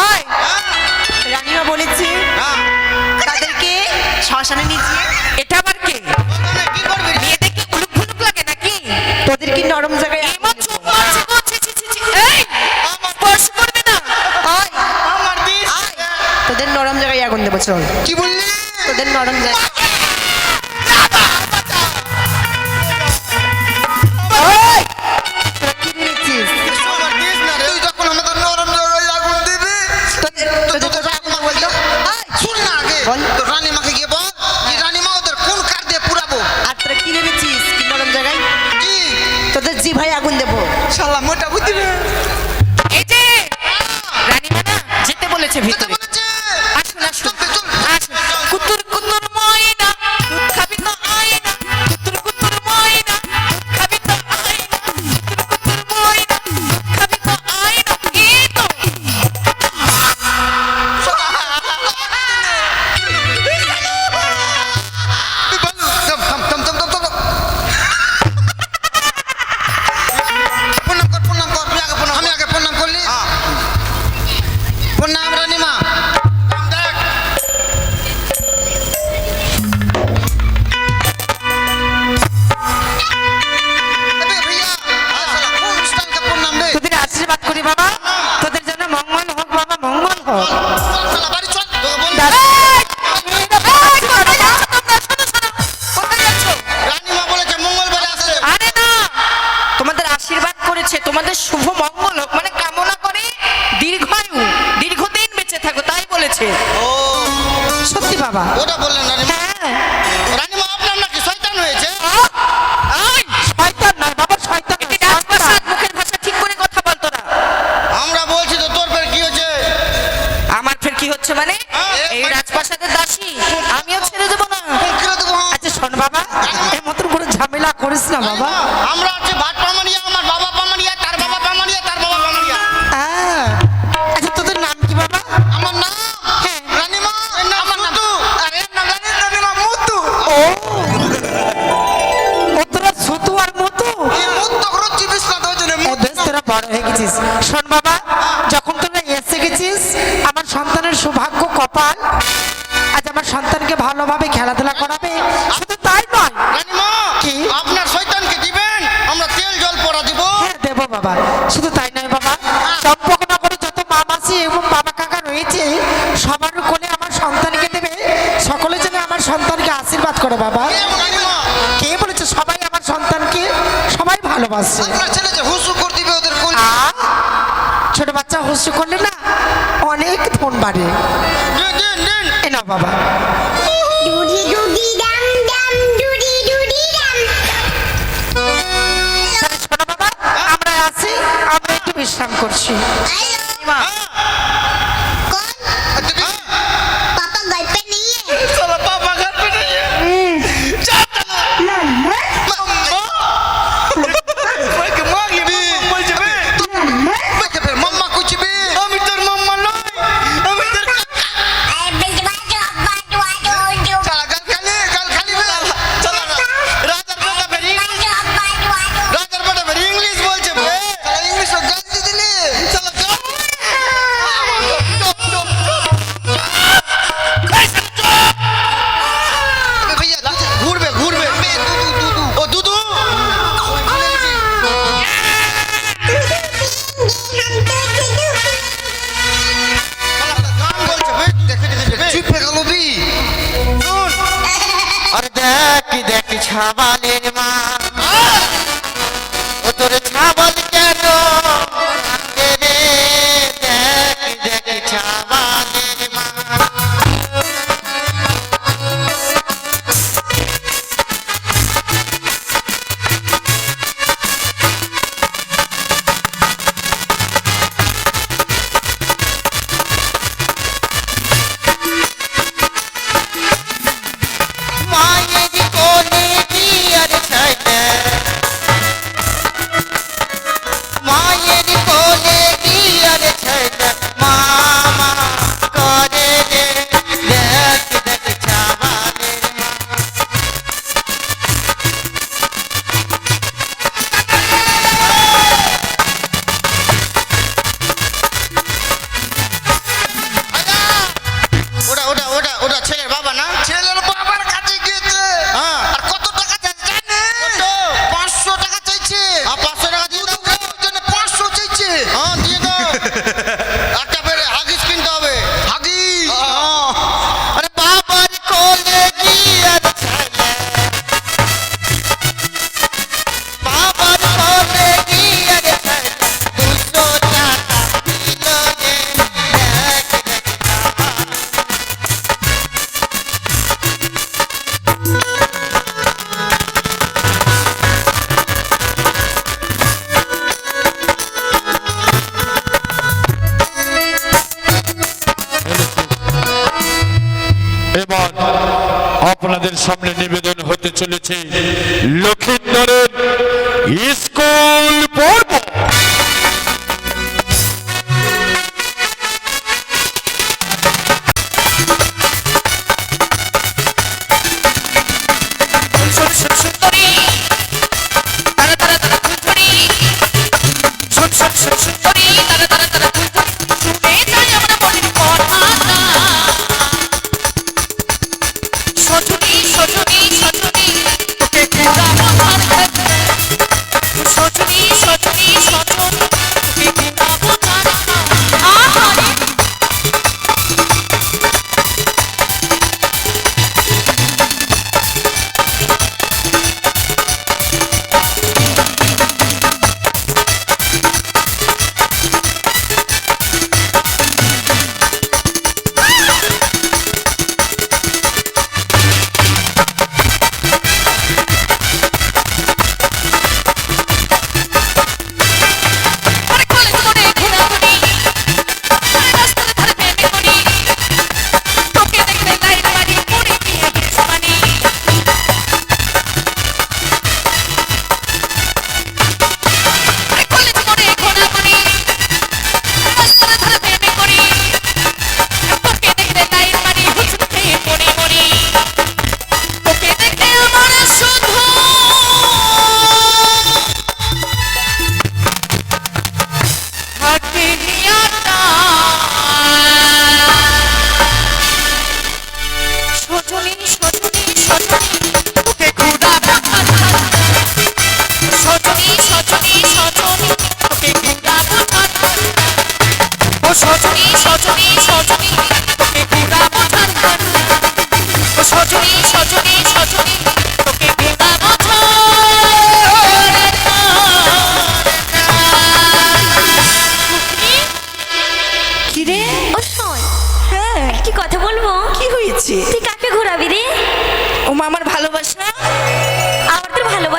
ওই! রানীমা বলেছে হ্যাঁ তাদেরকে শ্মশানে নিয়ে যেয়ে এটা আবার কে ওখানে কি করবি মেয়েদেরকে উলুক ফুলুক লাগে নাকি তোদের কি নরম জায়গায় এমন চুপ আছে গো ছি ছি ছি ছি এই স্পর্শ করবে না ওই! আমার দিস আয়! তোদের নরম জায়গায় আগুন দেবো চল। কি বললি তোদের নরম জায়গায় ওই! তোরা কি ভেবেছিস? আমার দিস না রে তুই যখন আমাদের বাবা? ওটা বললেন রানীমা। হ্যাঁ। রানীমা আপনার নাকি শয়তান হয়েছে? এই, শয়তান নয় বাবা, শয়তান এটি নয়, রাজপ্রাসাদ, মুখের ভাষা ঠিক করে কথা বলতো না। আমরা বলছি তো তোর ফের কি হয়েছে? আমার ফের কি হচ্ছে মানে? এই রাজপ্রাসাদের দাসী আমিও ছেড়ে দেবো না। কিরে দেবো? আচ্ছা শোন বাবা, এর মতন করে ঝামেলা করিস না বাবা। আমরা আছি ভাট পামানিয়া, আমার বাবা পামানিয়া, তার বাবা পামানিয়া, তার বাবা পামানিয়া। আচ্ছা তোদের নাম কি বাবা? আমার নাম হ্যাঁ। রানীমা, আমার নাম আরে এর নাম জানেন রানীমা? মুতু। ও তোরা ছুতু আর মতো এই মুতু করে চিবিস না তো জন্য বেশ তোরা বড় হয়ে গেছিস। শোন বাবা, যখন তোরা এসে গেছিস, আমার সন্তানের সৌভাগ্য কপাল, আজ আমার সন্তানকে ভালোভাবে খেলাধুলা করাবে। শুধু তাই নয়, রানীমা কি? আপনার শয়তানকে দিবেন, আমরা তেল জল পরা দিব। হ্যাঁ দেবো বাবা। শুধু তাই নয় বাবা, চম্পকনগরে যত মা মাসি এবং বাবা কাকা রয়েছে, সবার কোলে আমার সন্তানকে দেবে। সকলে যেন আমার সন্তানকে আশীর্বাদ করে বাবা। রানীমা কে বলেছে? সবাই আমার সন্তানকে সবাই ভালোবাসে। আপনার ছেলে যে হুসু করে দিবে ওদের কোল। আর ছোট বাচ্চা হস্য করলে না অনেক ফোন বাড়ে। দিন দিন দিন। এ না বাবা, ডুডি ডুডি ডাম ডাম ডুডি ডুডি ডাম তাহলে শোনো বাবা, আমরা আছি, আমরা একটু বিশ্রাম করছি। हेलो कौन তুমি पापा घर पे नहीं है চলো বাবা ঘর पे नहीं है। चल चलो मम्मा के मांगी भी मुझे भी मुझे फिर मम्मा कुछ भी हम इधर मम्मा नहीं हम इधर अरे बिजवा जो अब्बा जो चला गल खाली भी चला राजर बेटा फिर इंग्लिश जो अब्बा जो राजर बेटा फिर इंग्लिश बोल छे चला इंग्लिश में गलती दिली चलो चलो भैया घूरबे घूरबे ओ दूधू চুপ হয়ে গেল বি শুন আর দেখ দেখ ছাবালের মা, ও তোর ছাবাল কেন কান্দে রে? দেখ দেখ ছাবালের মা। মায়ের কোলে দিয়ার ছাইলে, মায়ের কোলে দিয়ার ছাইলে মামা করে রে। দেখ দেখ ছাবালের মা। ওটা ওটা ওটা ওটা ছেলের বাবা না ছেলের বাবার কাছে গিয়েছে আর কত টাকা চাইছে জানেন? কত? 500 টাকা চাইছে। 500 টাকা দিয়ে দাও। ওর জন্য 500 চাইছে। হ্যাঁ দিয়ে দাও। একটা বেরে হাগিস কিনতে হবে। হাগিস। আরে বাবার কোলে দিয়ার ছাইলে, বাবার কোলে দিয়ার ছাইলে 200 টাকা দিল রে। দেখ দেখ ছাবালের মা। এবার আপনাদের সামনে নিবেদন হতে চলেছে লক্ষিন্দরের স্কুল পর্ব। সুন্দরী তারা তারা তারা ফুলঝুরি, সুন্দরী তারা তারা তারা ফুলঝুরি, শুনে যাই আমরা মনের কথাটা। সজনী সজনী সজনী তোকে ঘোরাবো তার কাছে,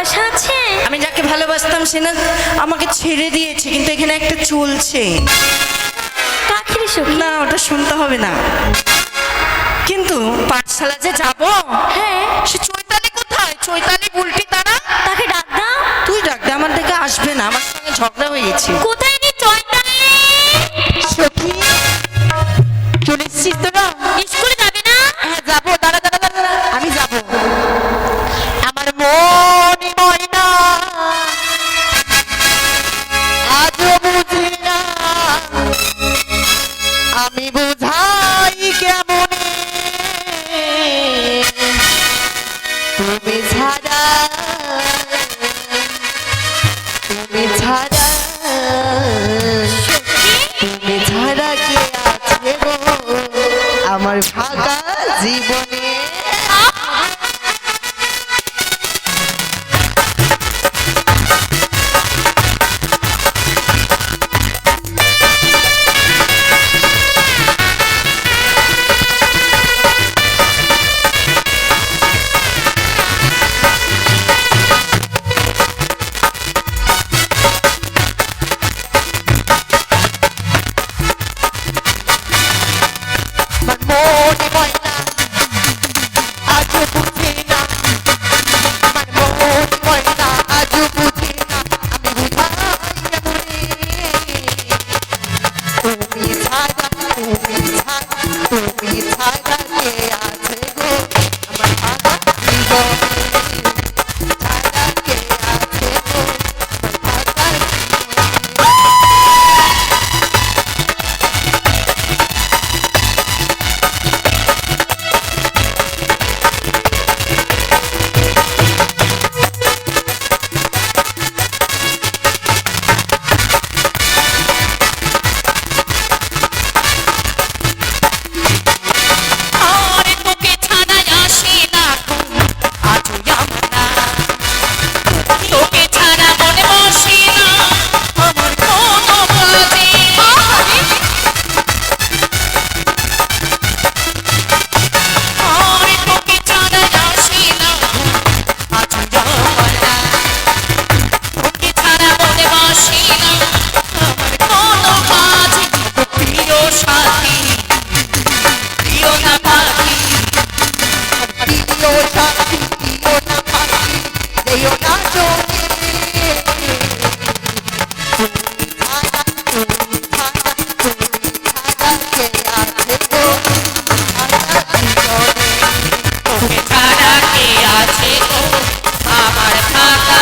ভালোবাসা আছে? আমি যাকে ভালোবাসতাম সে না আমাকে ছেড়ে দিয়েছে, কিন্তু এখানে একটা চলছে। কাকে রে সখী? না, ওটা শুনতে হবে না। কিন্তু পাঠশালা যে যাব, হ্যাঁ, সে চৈতালি কোথায়? চৈতালি বুলটি তারা। তাকে ডাক দাও। তুই ডাক দে, আমার দিকে আসবে না, আমার সঙ্গে ঝগড়া হয়ে গেছে। কোথায় রে চৈতালি? সখী চলে এসেছিস তোরা? স্কুলে যাবে না? হ্যাঁ যাবো, দাঁড়া দাঁড়া দাঁড়া দাঁড়া, আমি যাবো। আমার মনে ময়না আজও বুঝি না, আমি বুঝাই কেমনে তুমি ছাড়া, তুমি ছাড়া, তুমি ছাড়া কে আছে গো আমার ফাঁকা জীবনে। আমার মনে ময়না আজও বুঝি না, আমার মনে ময়না আজও বুঝি না, আমি বুঝাই কেমনে তুমি ছাড়া, তুমি ছাড়া, তুমি ছাড়া কে আছে গো আমার ফাঁকা জীবনে, ছাড়া কে আছে গো আমার ফাঁকা জীবনে। আর তোকে ছাড়া আসি না ঘুম, আজও আমরা। তোকে ছাড়া মনে বসি না আমার কোনো কাজে। আর তোকে ছাড়া আসি না ঘুম, আজও আমরা। তোকে ছাড়া মনে বসি না আমার কোনো কাজে। প্রিয় সাথী, প্রিয় না পাখি, প্রিয় সাথী, প্রিয় না পাখি, যেও না চলে। তুমি ছাড়া, তুমি ছাড়া, তুমি ছাড়া কে আছে গো আমার জীবনে। তোকে ছাড়া কে আছে গো আমার ফাঁকা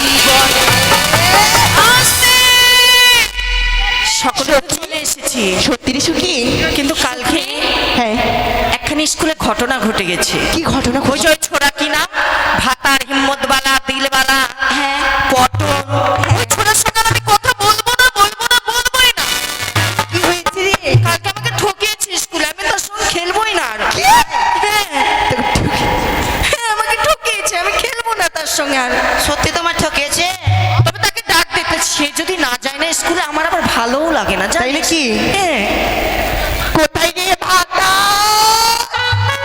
জীবনে। আসতে সকলে চলে এসেছি, সত্যি রে সুখী? কিন্তু কালকে হ্যাঁ, একখানি স্কুলে ঘটনা ঘটে গেছে। কি ঘটনা? ওই যে ওই ছোড়া কি না, ভাতার হিম্মতবালা, দিলবালা, হ্যাঁ পটল, ওই ছোড়ার সঙ্গে আমি কথা বলবো না, বলবো না, বলবোই না। কি হয়েছে রে? কালকে আমাকে ঠকিয়েছে স্কুলে, আমি তার সঙ্গে খেলবোই না আর। হ্যাঁ, হ্যাঁ, আমাকে ঠকিয়েছে, আমি খেলবো না তার সঙ্গে আর। সত্যি তোমার ঠকেছে? তবে তাকে ডাক দিতে, সে যদি না যায় না স্কুলে আমার আবার ভালোও লাগে না, তাই জানিস? নাকি? হ্যাঁ। কোথায় রে ভাতা?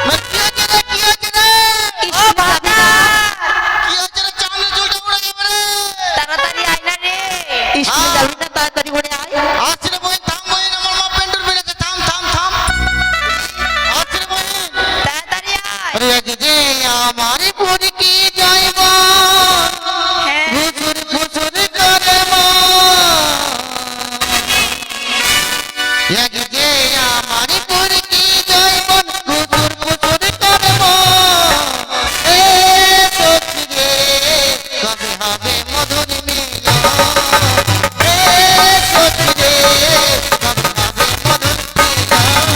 মা, কি হয়েছে রে? কি হয়েছে রে? ও ভাতা, কি হয়েছে রে? চাঁদের চুলটা উড়ে যাবে রে। তাড়াতাড়ি আয় না রে। স্কুলে যাবি না? তাড়াতাড়ি করে আয়। আসছে রে বোন, থাম বোন, আমার মা পেন্টুর বেড়েছে, থাম থাম থাম। আসছে রে বোন। তাড়াতাড়ি আয়। আরে আগে যে আমার পরে কি যাইব, হ্যাঁ। হুজুর ফুজুর করে মা। আগে যে আমার পরে কি যাইব, হুজুর ফুজুর করে মা। এ সত্যি রে, কবে হবে মধুর মিলন? এ সত্যি রে, কবে হবে মধুর মিলন?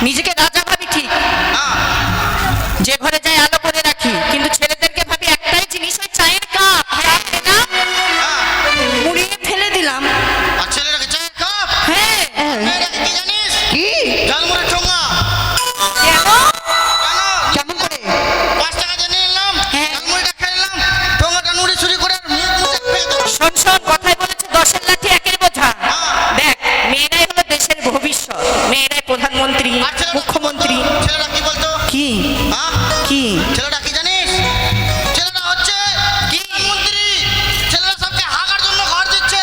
নিজেকে রাজা ভাবি ঠিক, হ্যাঁ যে ঘরে যাই আলো করে রাখি, কিন্তু ছেলেদেরকে ভাবি একটাই জিনিস, ওই চায়ের কাপ না হ্যাঁ মুড়িয়ে ফেলে দিলাম। আর ছেলেটাকে চায়ের কাপ হ্যাঁ মেয়েটাকে কি জানিস কি ঝালমুড়ির ঠোঙা কেন? কেন কেমন করে 5 টাকা দিয়ে নিয়ে এলাম হ্যাঁ। ঝালমুড়িটা খেয়ে নিলাম ঠোঙাটা নুড়ি চুরি করে আর মুখ মুখে ফেলে দিলাম। শোন শোন, কথায় বলেছে 10-এর লাঠি 1-এর বোঝা। দেখ, মেয়েরাই হলো দেশের ভবিষ্যৎ, মেয়েরাই প্রধানমন্ত্রী, আর ছেলেটা কি মুখ্যমন্ত্রী। বলতো? ছেলেটা কি বলতো কি হ্যাঁ কি ছেলেটা কি জানিস ছেলেটা হচ্ছে কি? মন্ত্রী ছেলেরা সবকে হাগার জন্য ঘর দিচ্ছে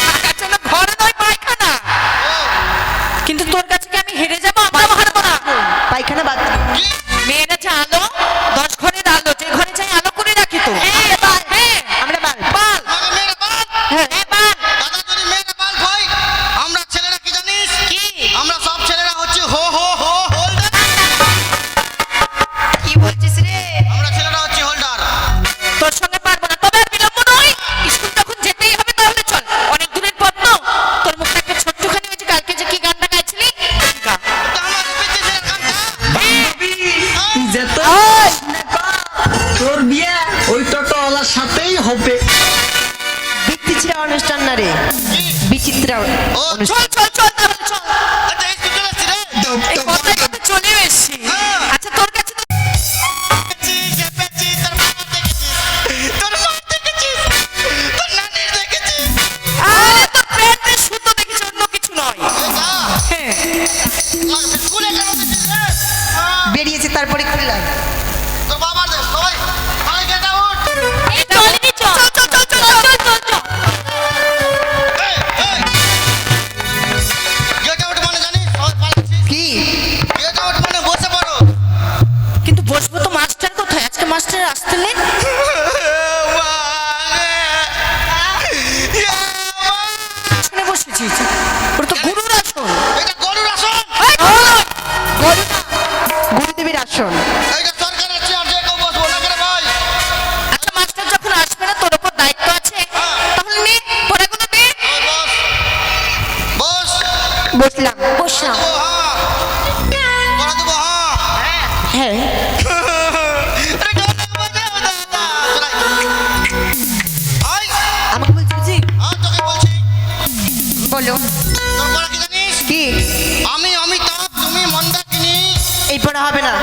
টাকার জন্য ঘর নয়, পায়খানা। কিন্তু তোর কাছে কি আমি হেরে যাবো? আমরাও হারবো না। পায়খানা বাদ দিন। কি মেয়েরা যে আলো, 10 ঘরের আলো, যে ঘরে যাই আলো করে রাখি তো। হ্যাঁ, আমরা বাদ বাল। আমাকে মেয়েরা বাল হ্যাঁ, বাল। দাদা যদি মেয়েরা বাল হয় আমরা ছেলেরা কি জানিস কি? আমরা সব ছেলেরা হচ্ছে হো হো হো হোল্ডার কি বলছিস রে? আমরা ছেলেরা হচ্ছে হোল্ডার তোর সঙ্গে পারবো না, তবে আর বিলম্ব নয়। স্কুল যখন যেতেই হবে তাহলে চল, অনেক দূরের পথ তো। তোর মুখটা একটা ছোট্টখানি হয়েছে, কালকে যে কি গানটা গাইছিলি ওই গান। তো আমার বিদেশের গানটা তোর বিয়ে ওই টোটোওয়ালার সাথেই হবে। বিচিত্রা অনুষ্ঠান না রে, বিচিত্রা ও অনুষ্ঠান। চল চল চল তাহলে চল। আচ্ছা স্কুল চলে আসছি রে এই কথায় কথা চলেও এসছি। আচ্ছা, তোর কাছে তো চেপেছি তোর বাবা দেখেছিস তোর মা দেখেছিস তোর নানির দেখেছিস আরে তোর প্যান্টের সুতো দেখেছি, অন্য কিছু নয়। হ্যাঁ, স্কুলে কেন দেখেছিস রে বেরিয়েছে তারপরে খুললাম। তোর বাবার দেখ সবাই সবাই গেট আউট এটা অলরেডি চল চল চল চল চল চল চল। গেট আউট মানে জানিস সবাই পালাচ্ছিস কি গেট আউট মানে বসে পড়ো কিন্তু বসবো তো, মাস্টার কোথায়? আজকে মাস্টার আসতে নেই। আসনে বসেছিস, ওটা তো গুরুর আসন। এটা গরুর আসন এই, গরু নয়। গরু না, গুরুদেবীর আসন। এটা সরকারের চেয়ার যে কেউ বসবো না করে ভাই আচ্ছা, মাস্টার যখন আসবে না, তোর উপর দায়িত্ব আছে, তাহলে নে পড়াগুলো নে। ওই বস বস বসলাম বসলাম। ও হ্যাঁ পড়া দেবো হ্যাঁ হ্যাঁ, আরে গান বাজাও দাদা আই আমাকে বলছি বুঝি? তোকে বলছি বলো তোর পড়া কি জানিস কি আমি অমিতাভ তুমি মন্দাকিনী এই পড়া হবে না,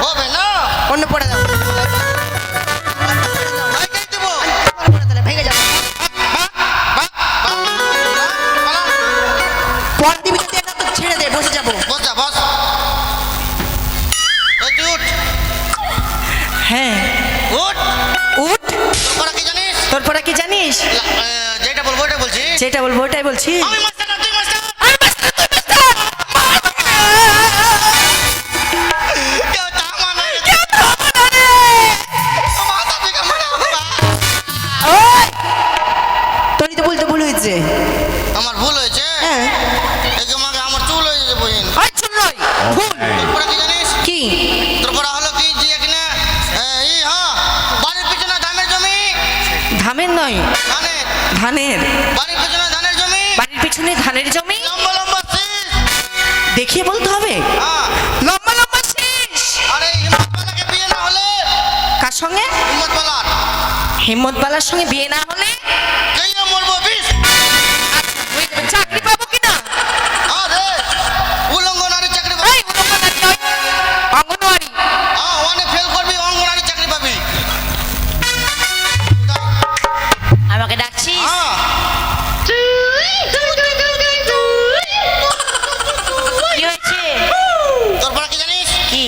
হবে না অন্য পড়া দাও। ভাইকে দেবো পড়া তাহলে ভেঙে যাবো। পড়া দিবি যদি একটা তো ছেড়ে দে, বসে যাবো। বস যা বস এই তুই উঠ হ্যাঁ, উঠ উঠ। তোর পড়া কি জানিস তোর পড়া কি জানিস? যেটা বলবো ওটা বলছি যেটা বলবো ওটাই বলছি। আমি মাস্টার না তুই মাস্টার আমি মাস্টার, তুই মাস্টার। কেউ তা মানে কেউ তো হবে না রে। মাথা থেকে মানে ওই, তোরই তো বলতে ভুল হয়েছে। আমার ভুল হয়েছে হ্যাঁ এই যে আমাকে আমার চুল হয়ে যাবে বহিন ওই চুল নয়, ভুল। তোর পড়া কি জানিস কি? তোর পড়া হলো কি যে কিনা এই হ্যাঁ বাড়ির পিছনে ধানের জমি ধামের নয়, ধানের ধানের। বাড়ির পিছনে ধানের জমি বাড়ির পিছনে ধানের জমি, লম্বা লম্বা শীষ দেখিয়ে বলতে হবে। হ্যাঁ লম্বা লম্বা শীষ। আরে হিম্মতওয়ালাকে বিয়ে না হলে কার সঙ্গে? হিম্মতওয়ালার হিম্মতবালার সঙ্গে বিয়ে না হলে কেইয়া মরবো বিষ আচ্ছা, হয়ে যাবে। চাকরি পাবো কিনা? আরে উলঙ্গ নারী চাকরি পাবি এই, অঙ্গনওয়াড়ি নয়, অঙ্গনওয়াড়ি। ওয়ানে ফেল করবি অঙ্গনারী চাকরি পাবি আমাকে ডাকছিস? হ্যাঁ কি হয়েছে? তোর পড়া কি জানিস কি?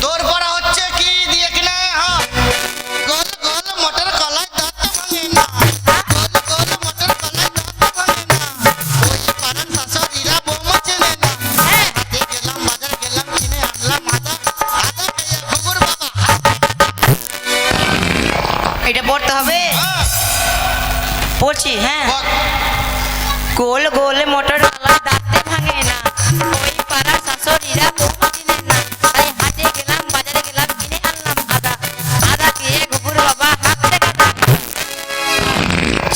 তোর পড়া হচ্ছে কি দিয়ে কিনা হ্যাঁ গোল গোল মটর কলাই দাঁত ভাঙে না গোল গোল মটর কলাই দাঁত ভাঙে না ওই পাড়ার শাশুড়িরা বৌমা চেনে না হাতে গেলাম বাজার গেলাম কিনে আনলাম আদা আদা খেয়ে ঘুঘুর বাবা এটা পড়তে হবে। পড়ছি হ্যাঁ। বল। গোল গোল মোটর কলাই দাঁতে ভাঙে না, ওই পাড়ার শাশুড়িরা বৌমা চিনে না, তাই হাটে গেলাম বাজারে গেলাম কিনে আনলাম আদা আদা খেয়ে ঘুঘুর বাবা হাতে কাটা।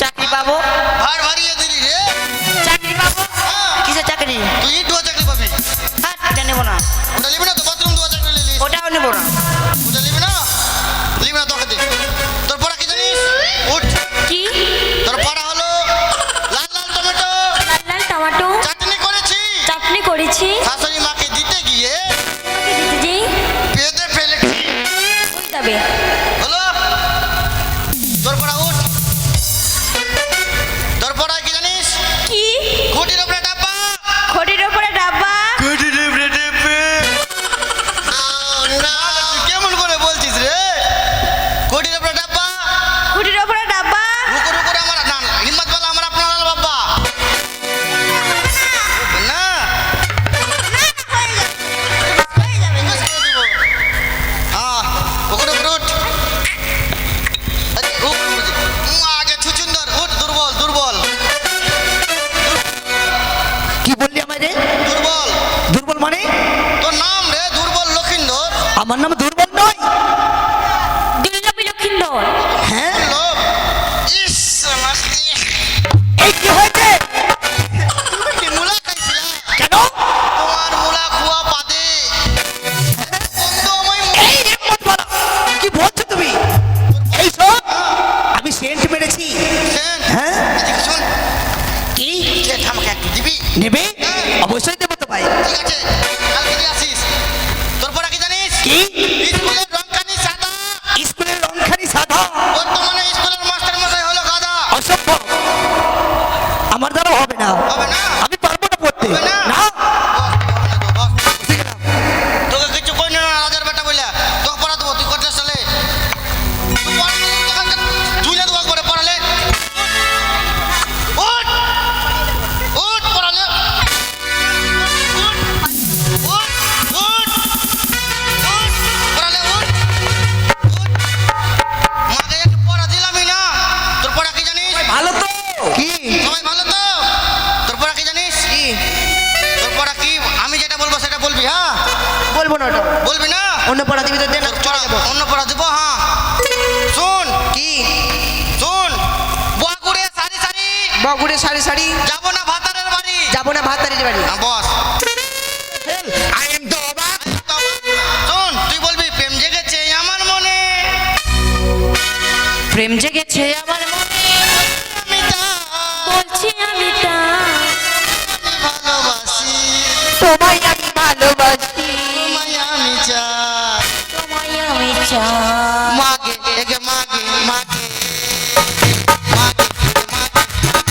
চাকরি পাবো, ভার ভারিয়ে দিলি রে চাকরি পাবো। হ্যাঁ। কিসের চাকরি? তুই ইটুয়া চাকরি পাবি করেছি? শাশুড়ি মাকে দিতে গিয়ে দিদি পেতে ফেলেছি। ওই যাবে। হলো তোর পড়া উঠ। তোর পড়া কি জানিস? কি? খুঁটির উপরে ডাব্বা। খড়ির ওপরে ডাব্বা। খুঁটির উপরে ডাব্বা। না, তুই কেমন করে বলছিস রে? খুঁটির উপরে ডাব্বা। খুঁটির ওপরে ডাব্বা। রুকো রুকো রে আমার না হিম্মত वाला আমার আপনার লাল বাবা। না হয়ে যাবে। বস করে দিব। হ্যাঁ রুকো রুকো উঠ। আরে উঠ আগে ছুচুন্দর উঠ। দুর্বল দুর্বল কি বললি আমাদের? দুর্বল। দুর্বল মানে? তোর নাম রে দুর্বল লক্ষিন্দর। আমার নাম দুর্বল নয়। দুর্লভী লক্ষিন্দর। হ্যাঁ, লোক ইস আমার এই কি হয়েছে? তুমি কি মুলা খাইছিলা? কেন? তোমার মুলা খুয়া পাদে বন্ধুময় এই হিম্মত বাড়া। কি বলছো তুমি? এই শোন, আমি সেন্ট মেরেছি। সেন হ্যাঁ, এদিকে শুন। কি সেন আমাকে একটু দিবি? নেবে? অবশ্যই দেবো তো ভাই। ঠিক আছে কালকে দিয়ে আসিস। তোর পড়া কি জানিস? কি? স্কুলের রংখানি সাদা। স্কুলের রংখানি সাদা। বর্তমানে স্কুলের মাস্টার মশাই হলো গাদা। অসম্ভব, আমার দ্বারা হবে না। হবে না? আমি পারবো না পড়তে। হবে না? না, তোকে কিছু কই না রাজার বেটা বইলা তোকে পড়া দেবো। তুই করতে চলে ঝুলে দেবো করে পড়ালে। উঠ উঠ পড়ালে। উঠ উঠ উঠ উঠ পড়ালে উঠ উঠ। মাকে একটু পড়া দিলামই না। তোর পড়া কি জানিস? ভালো তো। কি? সবাই ভালো তো? তোর পড়া কি জানিস? কি তোর পড়া কি? আমি যেটা বলবো সেটা বলবি। হ্যাঁ বলবো না ওটা। বলবি না? অন্য পড়া দিবি তো দে না, তোর চলে পড়া যাবো। অন্য পড়া দিব। হ্যাঁ শুন কি শুন। বুয়াগুড়ে সারি সারি বগুড়ে সারি সারি যাবো না ভাতারের বাড়ি। যাবো না ভাতারির বাড়ি। হ্যাঁ, বস আই এম তো অবাক। শোন তুই বলবি প্রেম জেগেছে আমার মনে। প্রেম জেগেছে আমার মনে, আমি তা বলছি আমি তা। আমি ভালোবাসি। তোমায় আমি ভালোবাসি। তোমায় আমি চাই। তোমায় আমি চাই। মাগে এগে মাগে মাগে মাগে মাগে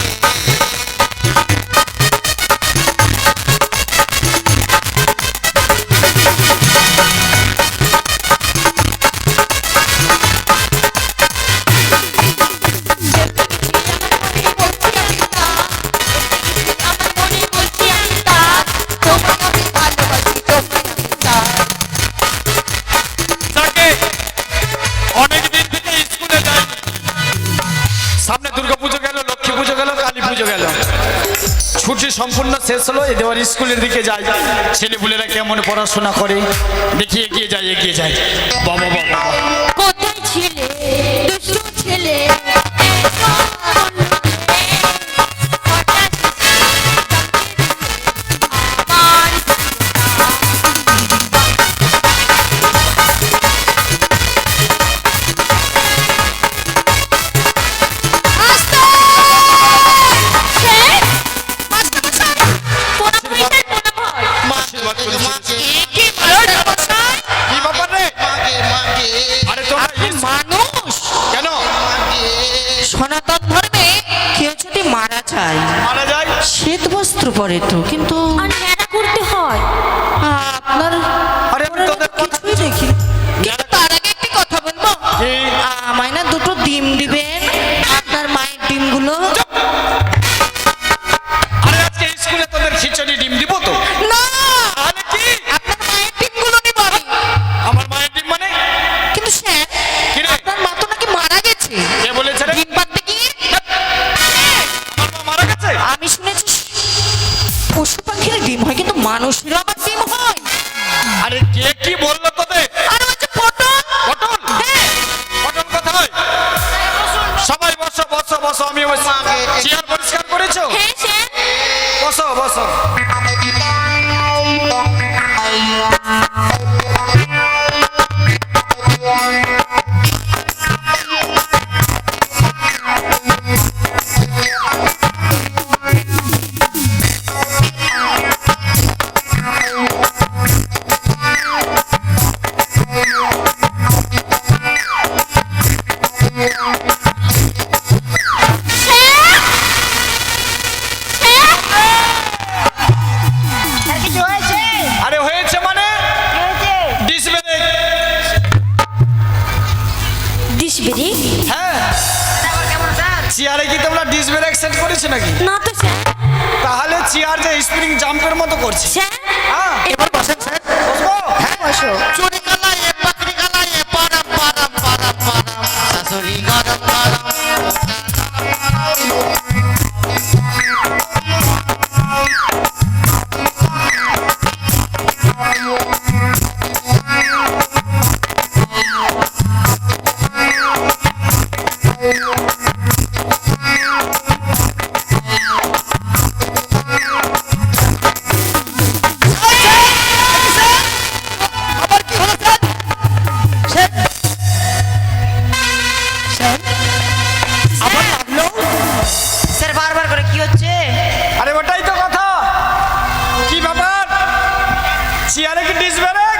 আমার মনে বলছি আমি তা। তোমায় আমি ভালোবাসি। তোমায় আমি চাই। তাকে অনেকদিন থেকে স্কুলে যায়নি। সামনে দুর্গাপুজো গেল, লক্ষ্মী পুজো গেল, কালী পুজো গেল, ছুটি সম্পূর্ণ শেষ হলো। এবার স্কুলের দিকে যাই। ছেলেপুলেরা কেমন পড়াশোনা করে দেখি, এগিয়ে যায় এগিয়ে যায়। বাবা বাবা কোথায় ছিলে দুষ্টু ছেলে? আশীর্বাদ করেছি। মাগে কি ব্যাপার রে? মাগে মাগে আরে তোমরা মানুষ কেন সনাতন ধর্মে কেউ যদি মারা যায় মারা যায়? শ্বেত বস্ত্র পরে তো, কিন্তু আর ন্যাড়া করতে হয়। আপনার আরে আমি তোদের কথা কিছুই দেখি। কিন্তু তার আগে একটি কথা বলবো, কি? আমায় না দুটো ডিম দিবেন, আপনার মায়ের ডিমগুলো। আরে আজকে স্কুলে তোদের খিচুড়ি ডিম দিব তো? না, আরে কি? আপনার মায়ের ডিমগুলো নিব আমি। আমার মায়ের ডিম মানে? কিন্তু স্যার, কি রে? আপনার মা তো নাকি মারা গেছে কে বলেছে রে? ডিম পাড়তে গিয়ে। আমার মা মারা গেছে? আমি শুনেছি পশু পাখির ডিম হয়, কিন্তু মানুষেরও আবার ডিম হয়। আরে কে কি বললো তোদের? আর হচ্ছে পটল। পটল? হ্যাঁ, পটল কোথায়? সবাই বসো বসো বসো। আমি চেয়ার পরিষ্কার করেছো? হ্যাঁ স্যার। বসো বসো। ব্রেক? হ্যাঁ চেয়ারে কি তোমরা ডিস ব্রেক সেট করেছো নাকি? না তো স্যার। তাহলে চেয়ার যে স্প্রিং জাম্পের মতো করছে। স্যার হ্যাঁ এবার বসেন স্যার। বসবো? হ্যাঁ বসো। চুরি কালায় পাকড়ি কালায় পারাম পারাম পারাম পারাম শাশুড়ি গরম গরম আবার কি হলো স্যার? স্যার স্যার আবার লাগলো? স্যার বারবার করে কি হচ্ছে? আরে ওটাই তো কথা। কি ব্যাপার চেয়ারে কি ডিস ব্রেক?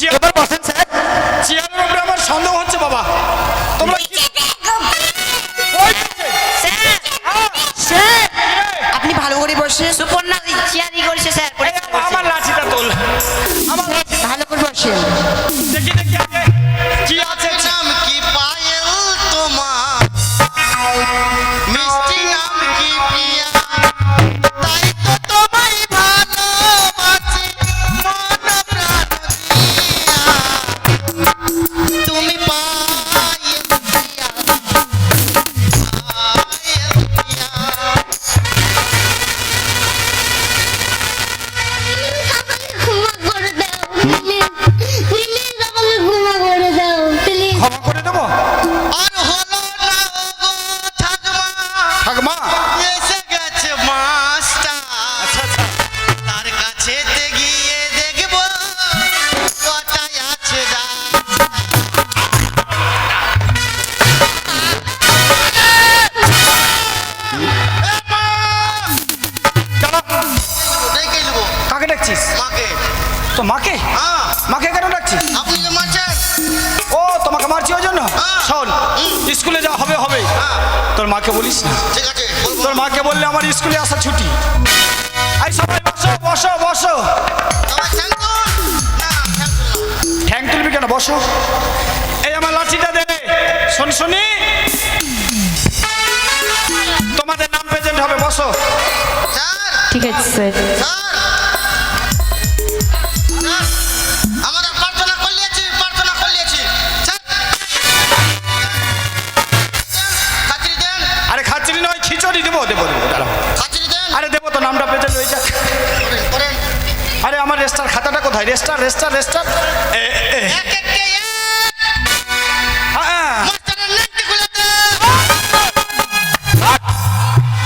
এবার বসেন স্যার। চেয়ারের উপরে আমার সন্দেহ হচ্ছে বাবা। তোমরা কি ওই যে, স্যার আপনি ভালো করে বসে। সুপর্ণা চেয়ারি করেছে স্যার। এই আমার লাঠিটা তোল। আমার লাঠি ভালো করে বসেন। দেখি দেখি আগে কি আছে। নাম কি পায়েল তোমার মিষ্টি নাম কি প্রিয়া তাই তো তোমায় ভালোবাসি মন প্রাণ দিয়া তুমি পায়েল প্রিয়া পায়েল প্রিয়া ক্ষমা করে দাও প্লিজ আমাকে ক্ষমা করে দাও প্লিজ। ক্ষমা করে দেবো? আর হলো না গো ঠাকুমা ঠাকুমা এসে গেছে মাস্টার আচ্ছা আচ্ছা তার কাছেতে গিয়ে দেখবো কোথায় আছে যা ডেকে নেবো কাকে ডাকছিস? মাকে তো মাকে? হ্যাঁ মাকে কেন ডাকছিস? আপনি যে মারছেন ও তোমাকে মারছি ওই জন্য? হ্যাঁ। শোন স্কুলে যা হবে হবে। তোর মাকে বলিস না। ঠিক আছে বলবো তোর মাকে বললে আমার স্কুলে আসা ছুটি। এই সবাই বসো বসো বসো। আমার ঠ্যাং তুল। না ঠ্যাং তুল না। ঠ্যাং তুলবি কেন? বসো। এই আমার লাঠিটা দে। শোন শুনি তোমাদের নাম প্রেজেন্ট হবে। বসো। স্যার ঠিক আছে স্যার। স্যার আমরা প্রার্থনা করলিয়েছি স্যার খাতির দেন আরে খাচ্ছিলি নয় খিচুড়ি দেবো দেবো দেবো দাঁড়াও। খাতির দেন আরে দেবো তো নামটা প্রেজেন্ট হয়ে যাক। করেন আরে আমার রেস্টার খাতাটা কোথায়? রেস্টার রেস্টার রেস্টার এক এককে এক হ্যাঁ মাস্টারের নামটি খুলে দে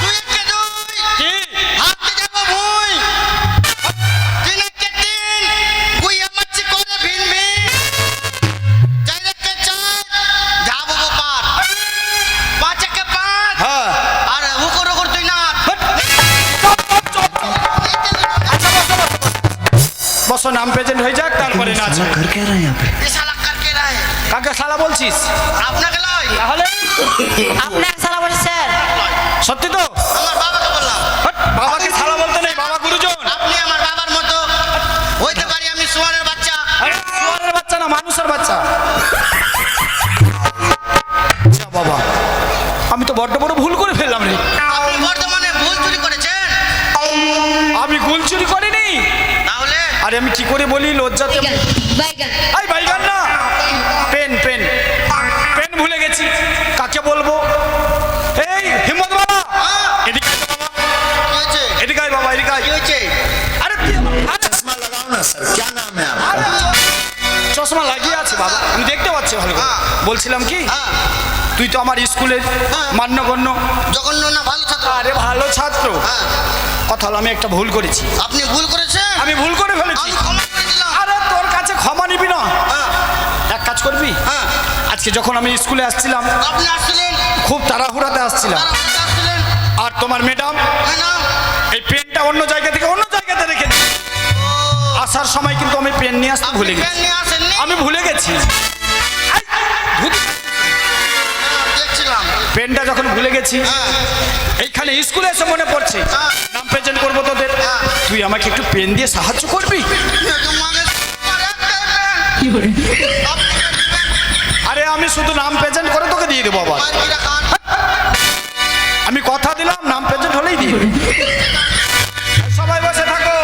দুই এককে দুই কি? হাতে যাব ভুই তিন এককে তিন গুইয়া মাছি করে ভিন ভিন চার এককে চার যাবো পার পাঁচ এককে পাঁচ হ্যাঁ আর হুকুর হুকুর তুই না বসো নাম প্রেজেন্ট হয়ে যাক তারপরে নাচ হবে। শালা কারকে রায় কাকে শালা বলছিস? আপনাকে লয় তাহলে আপনার সালা বলে স্যার। সত্যি তো? আমার বাবাকে বললাম হট, বাবাকে শালা বলতে নেই, বাবা গুরুজন। আপনি আমার বাবার মতো হইতে পারি আমি সোয়ারের বাচ্চা আরে শুয়োরের বাচ্চা না, মানুষের বাচ্চা। যা বাবা, আমি তো বড্ড বড় ভুল করে ফেললাম রে। আপনি বর্তমানে ভুল চুরি করেছেন আমি ভুল চুরি করিনি। তাহলে আরে আমি কি করে বলি লজ্জাতে। এই বাইগান না, পেন পেন পেন ভুলে গেছি। কাকে বলবো? এই হিম্মত বাবা, এদিকে আয় তো বাবা, কি হয়েছে এদিকে আয় বাবা, এদিকে আয়। কি হয়েছে আরে তুই আমার হাত- चश्मा लगाओ ना सर, क्या नाम है आपका? আরে, চশমা লাগিয়ে আছে বাবা, আমি দেখতে পাচ্ছি ভালো করে। বলছিলাম কি, হ্যাঁ তুই তো আমার স্কুলের মান্যগণ্য জঘন্য না ভালো ছাত্র আরে ভালো ছাত্র। হ্যাঁ কথা হলো আমি একটা ভুল করেছি। আপনি ভুল করেছেন আমি ভুল করে ফেলেছি। আমি ক্ষমা করে দিলাম আরে তোর কাছে ক্ষমা নিবি না। হ্যাঁ এক কাজ করবি, হ্যাঁ আজকে যখন আমি স্কুলে আসছিলাম আপনি আসছিলেন খুব তাড়াহুড়াতে আসছিলাম, তারা বলতে আসছিলেন আর তোমার ম্যাডাম ম্যাডাম এই পেনটা অন্য জায়গা থেকে অন্য জায়গাতে রেখে দিয়েছে। আসার সময় কিন্তু আমি পেন নিয়ে আসতে ভুলে আপনি গেছি। পেন নিয়ে আসেননি আমি ভুলে গেছি। আই, ধুত। দেখছিলাম পেনটা যখন ভুলে গেছি, হ্যাঁ এইখানে স্কুলে এসে মনে পড়ছে হ্যাঁ। নাম প্রেজেন্ট করবো তোদের, তুই আমাকে একটু পেন দিয়ে সাহায্য করবি? তোমাকে আরে আমি শুধু নাম প্রেজেন্ট করে তোকে দিয়ে দেবো আবার। আমি কথা দিলাম নাম প্রেজেন্ট হলেই দিয়ে দেব। সবাই বসে থাকো।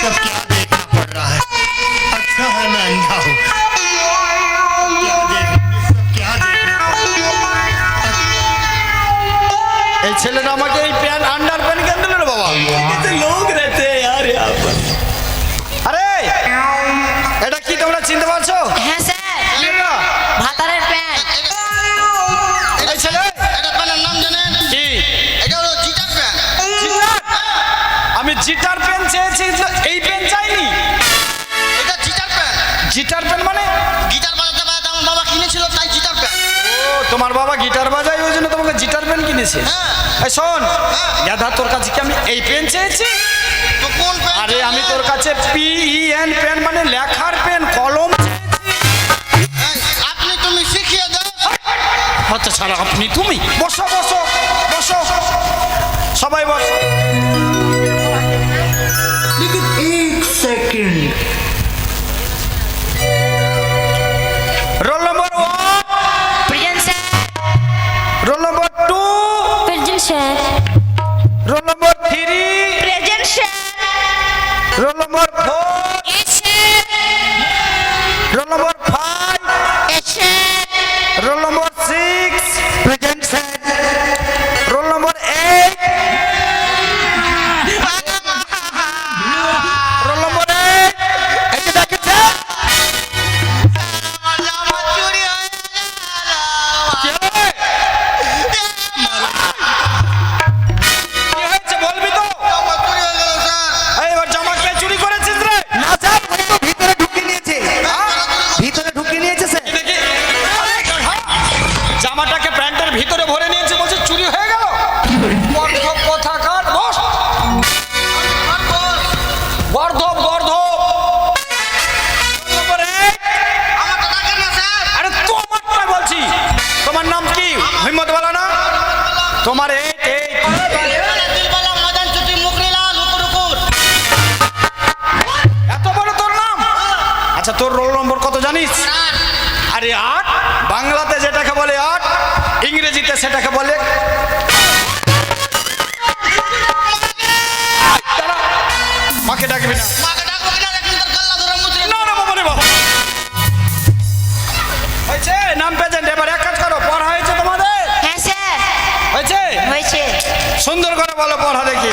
सब क्या देखना पड़ रहा है। अच्छा है मैं अंधा हूँ। क्या देखना पड़ रहा है। এই ছেলেটা আমাকে এই প্যান্ট আন্ডার প্যান্ট কেন দিল রে বাবা? লোক রেতে यार यहाँ पर আরে এটা কি তোমরা চিনতে পারছো? হ্যাঁ স্যার, এটা? ভাতারের প্যান্ট। এই ছেলে এটা প্যানের নাম জানেন? কি? এটা হলো জিটার প্যান। জিটার? আমি জিটার পেন চেয়েছি, এই পেন চাইনি। এটা জিটার প্যান। জিটার পেন মানে? গিটার বাজাতে বাজাতে আমার বাবা কিনেছিল, তাই জিটার প্যান। ও তোমার বাবা গিটার বাজায় ওই জন্য তোমাকে জিটার পেন কিনেছে। হ্যাঁ। এই শোন গাধা, তোর কাছে কি আমি এই পেন চেয়েছি? তো কোন প্যান? আরে আমি তোর কাছে PEN পেন মানে লেখার পেন, কলম চেয়েছি। এই, আপনি তুমি শিখিয়ে দাও। আচ্ছা ছাড়া আপনি তুমি বসো বসো বসো, সবাই বসো। Roll number 1, present sir. Roll number 2, present sir. Roll number 3, present sir. Roll number 4, yes sir. Roll number 5, yes sir. Roll number 6, present sir. Roll number 8, roll number 8। এই যে দেখেন স্যার, আমার চুরি হয়ে গেল। কি হবে? কি হয়েছে বলবি তো? আমার চুরি হয়ে গেল স্যার। এই এবার জামা কে চুরি করেছিস রে? না স্যার, ওই তো ভিতরে ঢুকিয়ে নিয়েছে, ভিতরে ঢুকিয়ে নিয়েছে স্যার। দেখি জামাটাকে প্যান্টের ভিতরে ভরে নিয়েছে, বলছে চুরি হয়ে গেল। গর্ধব কোথাকার, বস। গর্ধব গর্ধব। নম্বর 8, আমাকে ডাকেন না স্যার। আরে তোমারটা বলছি। তোমার নাম কি? হিম্মত বলা না তোমার? এই দিলবালা মদন চুটি মুকরিলা নুকুর নুকুর। এত বড় তোর নাম? আচ্ছা তোর রোল নম্বর কত জানিস? আরে 8। বাংলাতে যেটাকে বলে 8, ইংরেজিতে সেটাকে বলে। দাঁড়া, মাকে ডাকবি না। মাকে ডাকবো কিনা দেখুন, তোর গল্লা ধরে মুচড়ে না না বাবা রে বাবা। হয়েছে নাম প্রেজেন্ট। এবার এক কাজ করো, পড়া হয়েছে তোমাদের? হ্যাঁ স্যার, হয়েছে? হয়েছে। সুন্দর করে বলো, পড়া দেখি।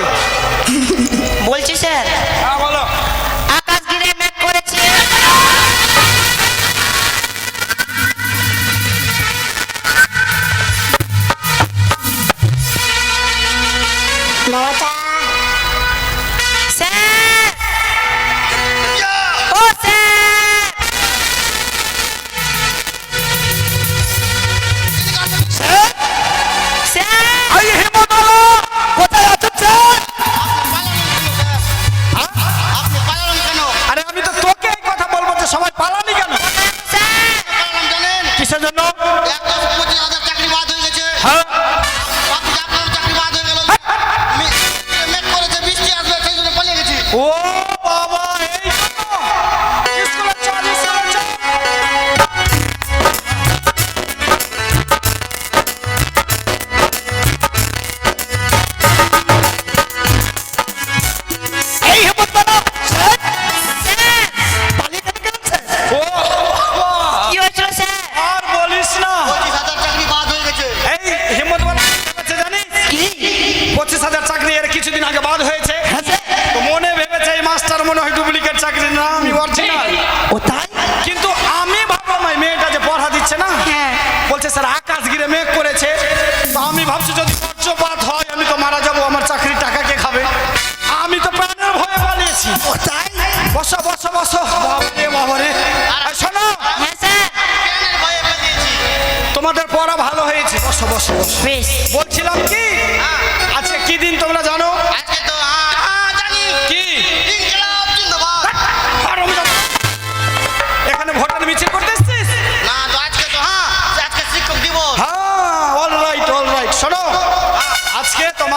বলছি স্যার, হ্যাঁ বলো। আকাশ ঘিরে মেঘ করেছে। মমতা। স্যার, ও স্যার, স্যার, এই হেমন্তলা, কোথায় আছেন স্যার? আপনি পালালেন কেন? আরে আমি তো তোকে এই কথা বলবো যে সবাই পালানি কেন? স্যার, পালালাম জানেন? কিসের জন্য? 1,25,000 চাকরি বাদ হয়ে গেছে। হ্যাঁ বাকি আপনার চাকরি বাদ হয়ে গেল। মেঘ করেছে, বৃষ্টি আসবে, সেই জন্য পালিয়ে গেছি। ও বাবা, এই জন্য? স্কুলে চল, স্কুলে চল। এই হেমন্তলা, স্যার, স্যার, পালিয়ে গেলেন কেন স্যার? ও বাবা, কি হয়েছিল স্যার? আর বলিস না। 25,000 চাকরি বাদ হয়ে গেছে। এই হিম্মত বলা জানিস? কি? 25,000 চাকরি এর কিছুদিন আগে বাদ হয়েছে। হ্যাঁ স্যার। তো মনে ভেবেছে এই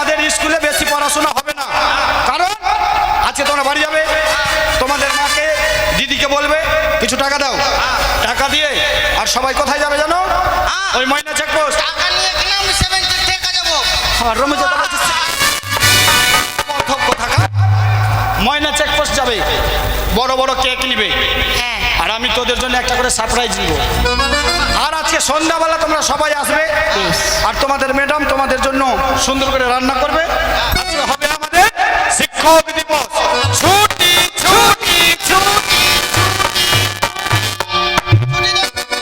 তোমাদের স্কুলে বেশি পড়াশোনা হবে না, কারণ আজকে তোমরা বাড়ি যাবে, তোমাদের মাকে দিদিকে বলবে কিছু টাকা দাও, টাকা দিয়ে আর সবাই কোথায় যাবে জানো? ওই ময়না চেকপোস্ট। টাকা নিয়ে কিনা আমি 70 থেকে যাবো। আর রমে যেতে বলছিস কোথাকার? ময়না চেকপোস্ট যাবে, বড় বড় কেক নিবে, আর আমি তোদের জন্য একটা করে সারপ্রাইজ নিব। আর আজকে সন্ধ্যাবেলা তোমরা সবাই আসবে, আর তোমাদের ম্যাডাম তোমাদের জন্য সুন্দর করে রান্না করবে। আজকে হবে আমাদের শিক্ষক দিবস।